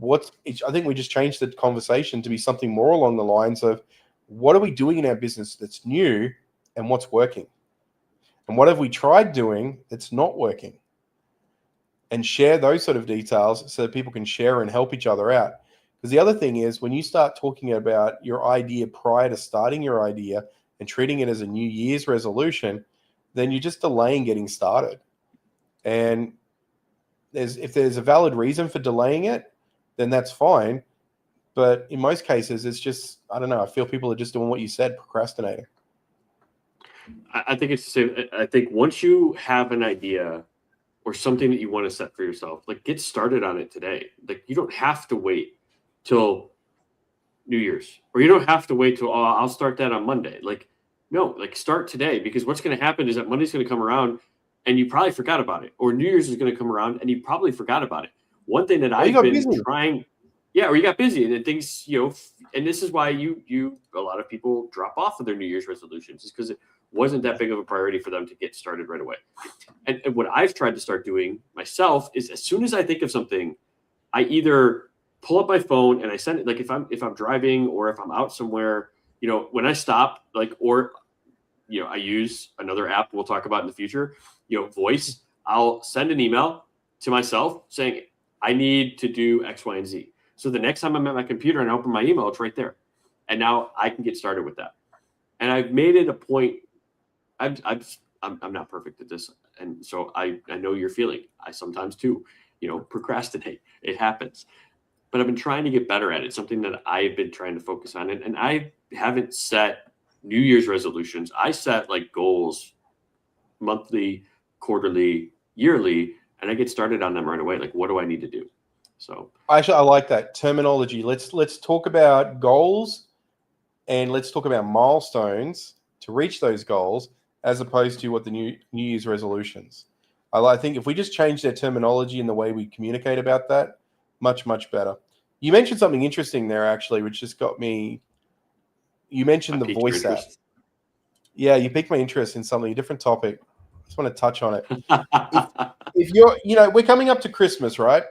I think we just changed the conversation to be something more along the lines of what are we doing in our business that's new and what's working? And what have we tried doing that's not working? And share those sort of details so that people can share and help each other out. Because the other thing is when you start talking about your idea prior to starting your idea and treating it as a New Year's resolution, then you're just delaying getting started. And if there's a valid reason for delaying it, then that's fine. But in most cases, it's just, I don't know, I feel people are just doing what you said, procrastinating. I think it's the same. I think once you have an idea or something that you want to set for yourself, like get started on it today. Like you don't have to wait till New Year's, or you don't have to wait till, oh, I'll start that on Monday. Like, no, like start today, because what's going to happen is that Monday's going to come around and you probably forgot about it, or New Year's is going to come around and you probably forgot about it. One thing that I've been trying, or you got busy, and then things, and this is why a lot of people drop off of their New Year's resolutions, is because it wasn't that big of a priority for them to get started right away. And what I've tried to start doing myself is, as soon as I think of something, I either pull up my phone and I send it. Like if I'm driving or if I'm out somewhere, when I stop, or I use another app we'll talk about in the future, voice, I'll send an email to myself saying I need to do X, Y, and Z. So the next time I'm at my computer and I open my email, it's right there. And now I can get started with that. And I've made it a point. I'm not perfect at this. And so I know you're feeling, I sometimes too, procrastinate. It happens. But I've been trying to get better at it, something that I've been trying to focus on. And I haven't set New Year's resolutions. I set goals monthly, quarterly, yearly, and I get started on them right away. Like, what do I need to do? So actually, I like that terminology. Let's talk about goals and let's talk about milestones to reach those goals, as opposed to what the New Year's resolutions. I think if we just change their terminology and the way we communicate about that, much, much better. You mentioned something interesting there, actually, which just got me. You mentioned the voice app. Yeah, you piqued my interest in something, a different topic. I just want to touch on it. if you're, we're coming up to Christmas, right?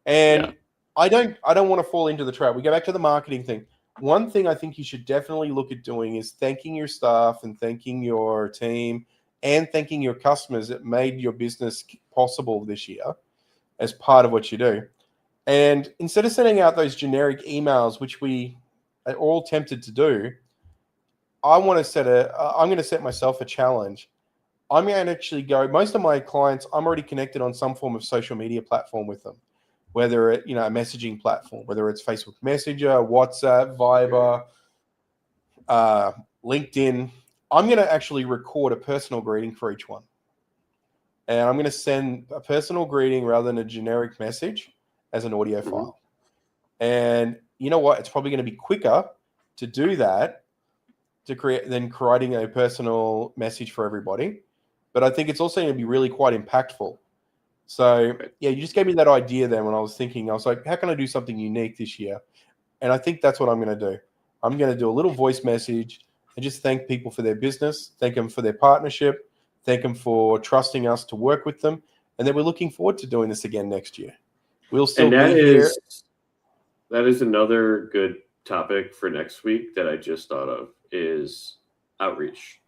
And I don't want to fall into the trap. We go back to the marketing thing. One thing I think you should definitely look at doing is thanking your staff and thanking your team and thanking your customers that made your business possible this year as part of what you do. And instead of sending out those generic emails, which we are all tempted to do, I'm going to set myself a challenge. I'm going to actually go, most of my clients, I'm already connected on some form of social media platform with them, whether it, a messaging platform, whether it's Facebook Messenger, WhatsApp, Viber, LinkedIn. I'm going to actually record a personal greeting for each one. And I'm going to send a personal greeting rather than a generic message as an audio file. And you know what? It's probably going to be quicker to do that than creating a personal message for everybody. But I think it's also going to be really quite impactful. So yeah, you just gave me that idea then when I was thinking, I was like, how can I do something unique this year? And I think that's what I'm going to do. I'm going to do a little voice message and just thank people for their business, thank them for their partnership, thank them for trusting us to work with them. And then we're looking forward to doing this again next year. We'll still be here. That is another good topic for next week that I just thought of, is outreach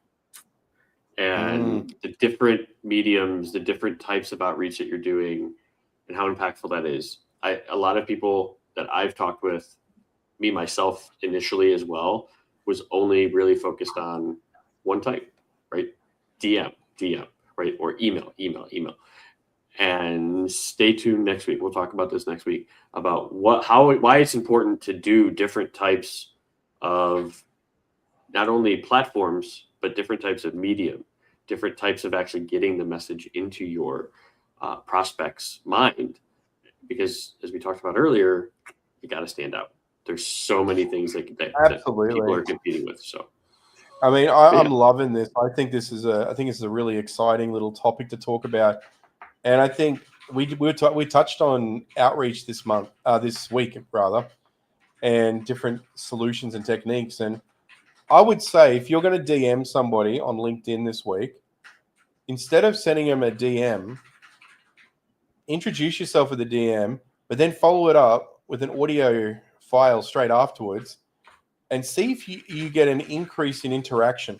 and the different mediums, the different types of outreach that you're doing and how impactful that is. A lot of people that I've talked with, me myself initially as well, was only really focused on one type, right? DM, right? Or email. And stay tuned next week. We'll talk about this next week, about why it's important to do different types of not only platforms, but different types of medium, different types of actually getting the message into your prospect's mind, because as we talked about earlier, you got to stand out. There's so many things that people are competing with. So, I mean, I'm loving this. I think this is a really exciting little topic to talk about, and I think we touched on outreach this week rather, and different solutions and techniques. And I would say if you're going to DM somebody on LinkedIn this week, instead of sending them a DM, introduce yourself with a DM, but then follow it up with an audio file straight afterwards, and see if you get an increase in interaction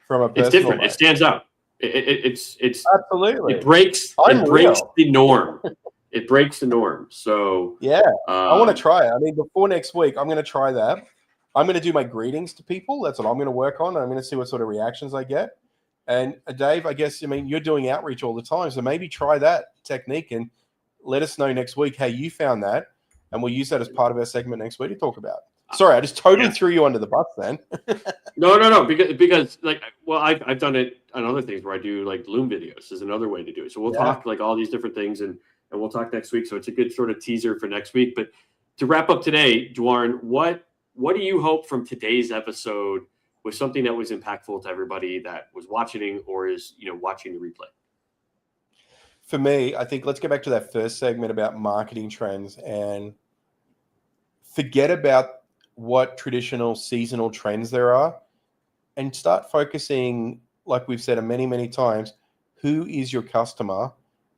from a personal. It's different. It stands out. It's absolutely. It breaks the norm. It breaks the norm. So yeah, I want to try it. I mean, before next week, I'm going to try that. I'm going to do my greetings to people. That's what I'm going to work on. I'm going to see what sort of reactions I get. And Dave, I guess, I mean, you're doing outreach all the time, so maybe try that technique and let us know next week how you found that, and we'll use that as part of our segment next week to talk about. Sorry, I just totally threw you under the bus then. No, because like, well, I've done it on other things where I do like Loom videos is another way to do it. So we'll talk like all these different things, and we'll talk next week. So it's a good sort of teaser for next week. But to wrap up today, Dwarn, what do you hope from today's episode was something that was impactful to everybody that was watching or is, watching the replay? For me, I think let's go back to that first segment about marketing trends and forget about what traditional seasonal trends there are and start focusing, like we've said many, many times, who is your customer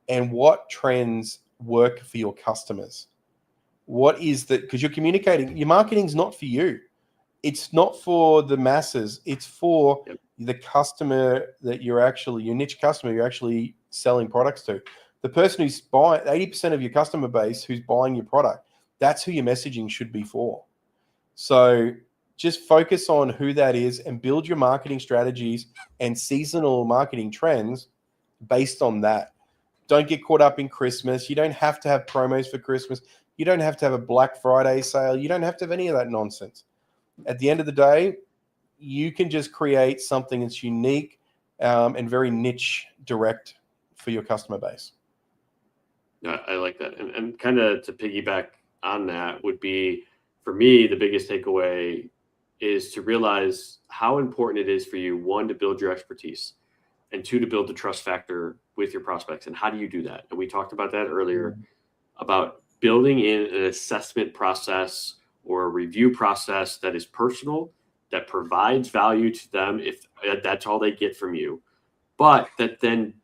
and what trends work for your customers. What is that? Because you're communicating, your marketing's not for you. It's not for the masses. It's for the customer that you're actually, your niche customer you're actually selling products to. The person who's buying, 80% of your customer base who's buying your product, that's who your messaging should be for. So just focus on who that is and build your marketing strategies and seasonal marketing trends based on that. Don't get caught up in Christmas. You don't have to have promos for Christmas. You don't have to have a Black Friday sale. You don't have to have any of that nonsense. At the end of the day, you can just create something that's unique and very niche direct for your customer base. Yeah, I like that. And kind of to piggyback on that would be, for me, the biggest takeaway is to realize how important it is for you, one, to build your expertise, and two, to build the trust factor with your prospects. And how do you do that? And we talked about that earlier, about building in an assessment process or a review process that is personal, that provides value to them if that's all they get from you, but that then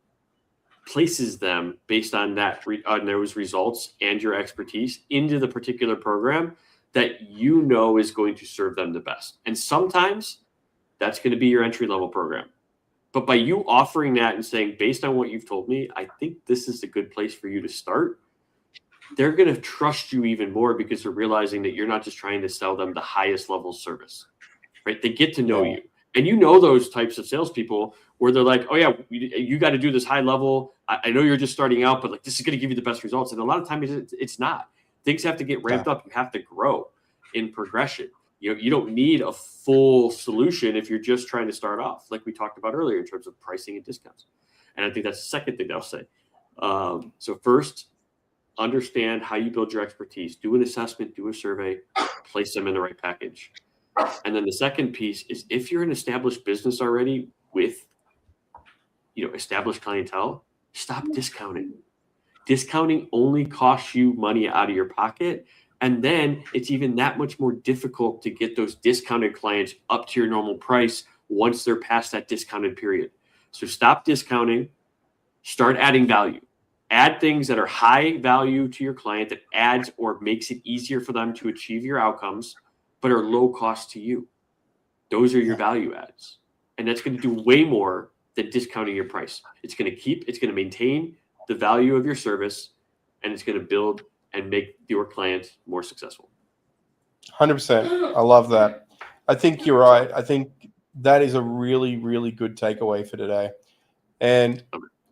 places them based on on those results and your expertise into the particular program that is going to serve them the best. And sometimes that's going to be your entry-level program. But by you offering that and saying, based on what you've told me, I think this is a good place for you to start, they're going to trust you even more because they're realizing that you're not just trying to sell them the highest level service, right? They get to know you. And those types of salespeople where they're like, oh yeah, you got to do this high level. I know you're just starting out, but like, this is going to give you the best results. And a lot of times it's not. Things have to get ramped up. You have to grow in progression. You don't need a full solution if you're just trying to start off, like we talked about earlier in terms of pricing and discounts. And I think that's the second thing that I'll say. So first, understand how you build your expertise. Do an assessment, do a survey, place them in the right package. And then the second piece is, if you're an established business already with established clientele, stop discounting. Discounting only costs you money out of your pocket. And then it's even that much more difficult to get those discounted clients up to your normal price once they're past that discounted period. So stop discounting, start adding value. Add things that are high value to your client, that adds or makes it easier for them to achieve your outcomes, but are low cost to you. Those are your value adds. And that's going to do way more than discounting your price. It's going to maintain the value of your service, and it's going to build and make your client more successful. 100%. I love that. I think you're right. I think that is a really, really good takeaway for today. And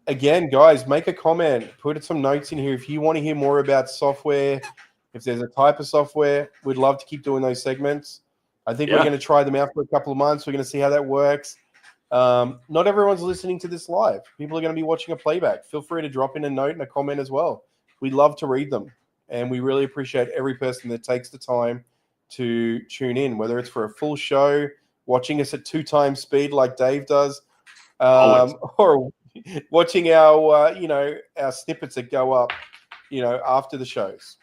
again, guys, make a comment, put some notes in here. If you want to hear more about software, if there's a type of software, we'd love to keep doing those segments. I think we're going to try them out for a couple of months. We're going to see how that works. Not everyone's listening to this live. People are going to be watching a playback. Feel free to drop in a note and a comment as well. We love to read them, and we really appreciate every person that takes the time to tune in, whether it's for a full show, watching us at 2 times speed like Dave does, or watching our our snippets that go up after the shows.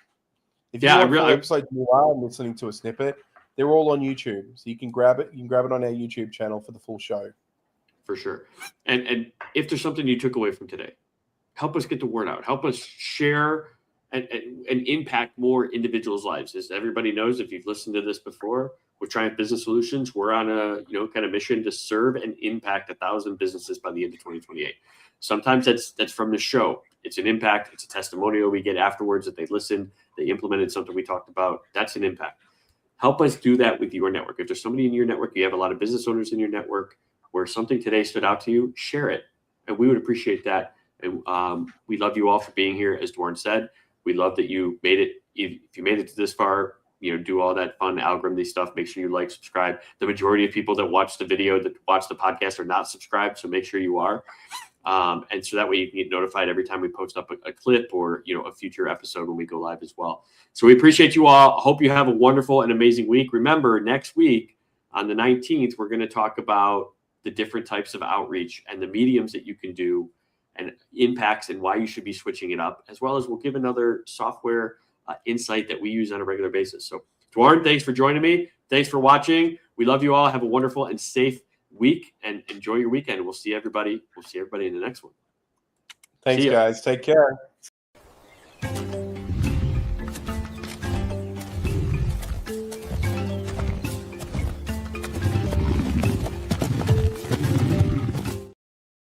If you want full episodes, you are listening to a snippet. They're all on YouTube, so you can grab it. You can grab it on our YouTube channel for the full show. For sure. And if there's something you took away from today, help us get the word out. Help us share and impact more individuals' lives. As everybody knows, if you've listened to this before, with Triumph Business Solutions, we're on a kind of mission to serve and impact 1,000 businesses by the end of 2028. Sometimes that's from the show. It's an impact. It's a testimonial we get afterwards that they listened, they implemented something we talked about. That's an impact. Help us do that with your network. If there's somebody in your network, you have a lot of business owners in your network where something today stood out to you, share it. And we would appreciate that. And we love you all for being here. As Dwarren said, we love that you made it. If you made it to this far, do all that fun algorithm stuff. Make sure you like, subscribe. The majority of people that watch the video, that watch the podcast are not subscribed. So make sure you are. And so that way you can get notified every time we post up a clip or, a future episode when we go live as well. So we appreciate you all. I hope you have a wonderful and amazing week. Remember, next week on the 19th, we're going to talk about the different types of outreach and the mediums that you can do and impacts and why you should be switching it up, as well as we'll give another software insight that we use on a regular basis. So Dwarren, thanks for joining me. Thanks for watching. We love you all. Have a wonderful and safe week and enjoy your weekend. We'll see everybody in the next one. Thanks, guys. Take care.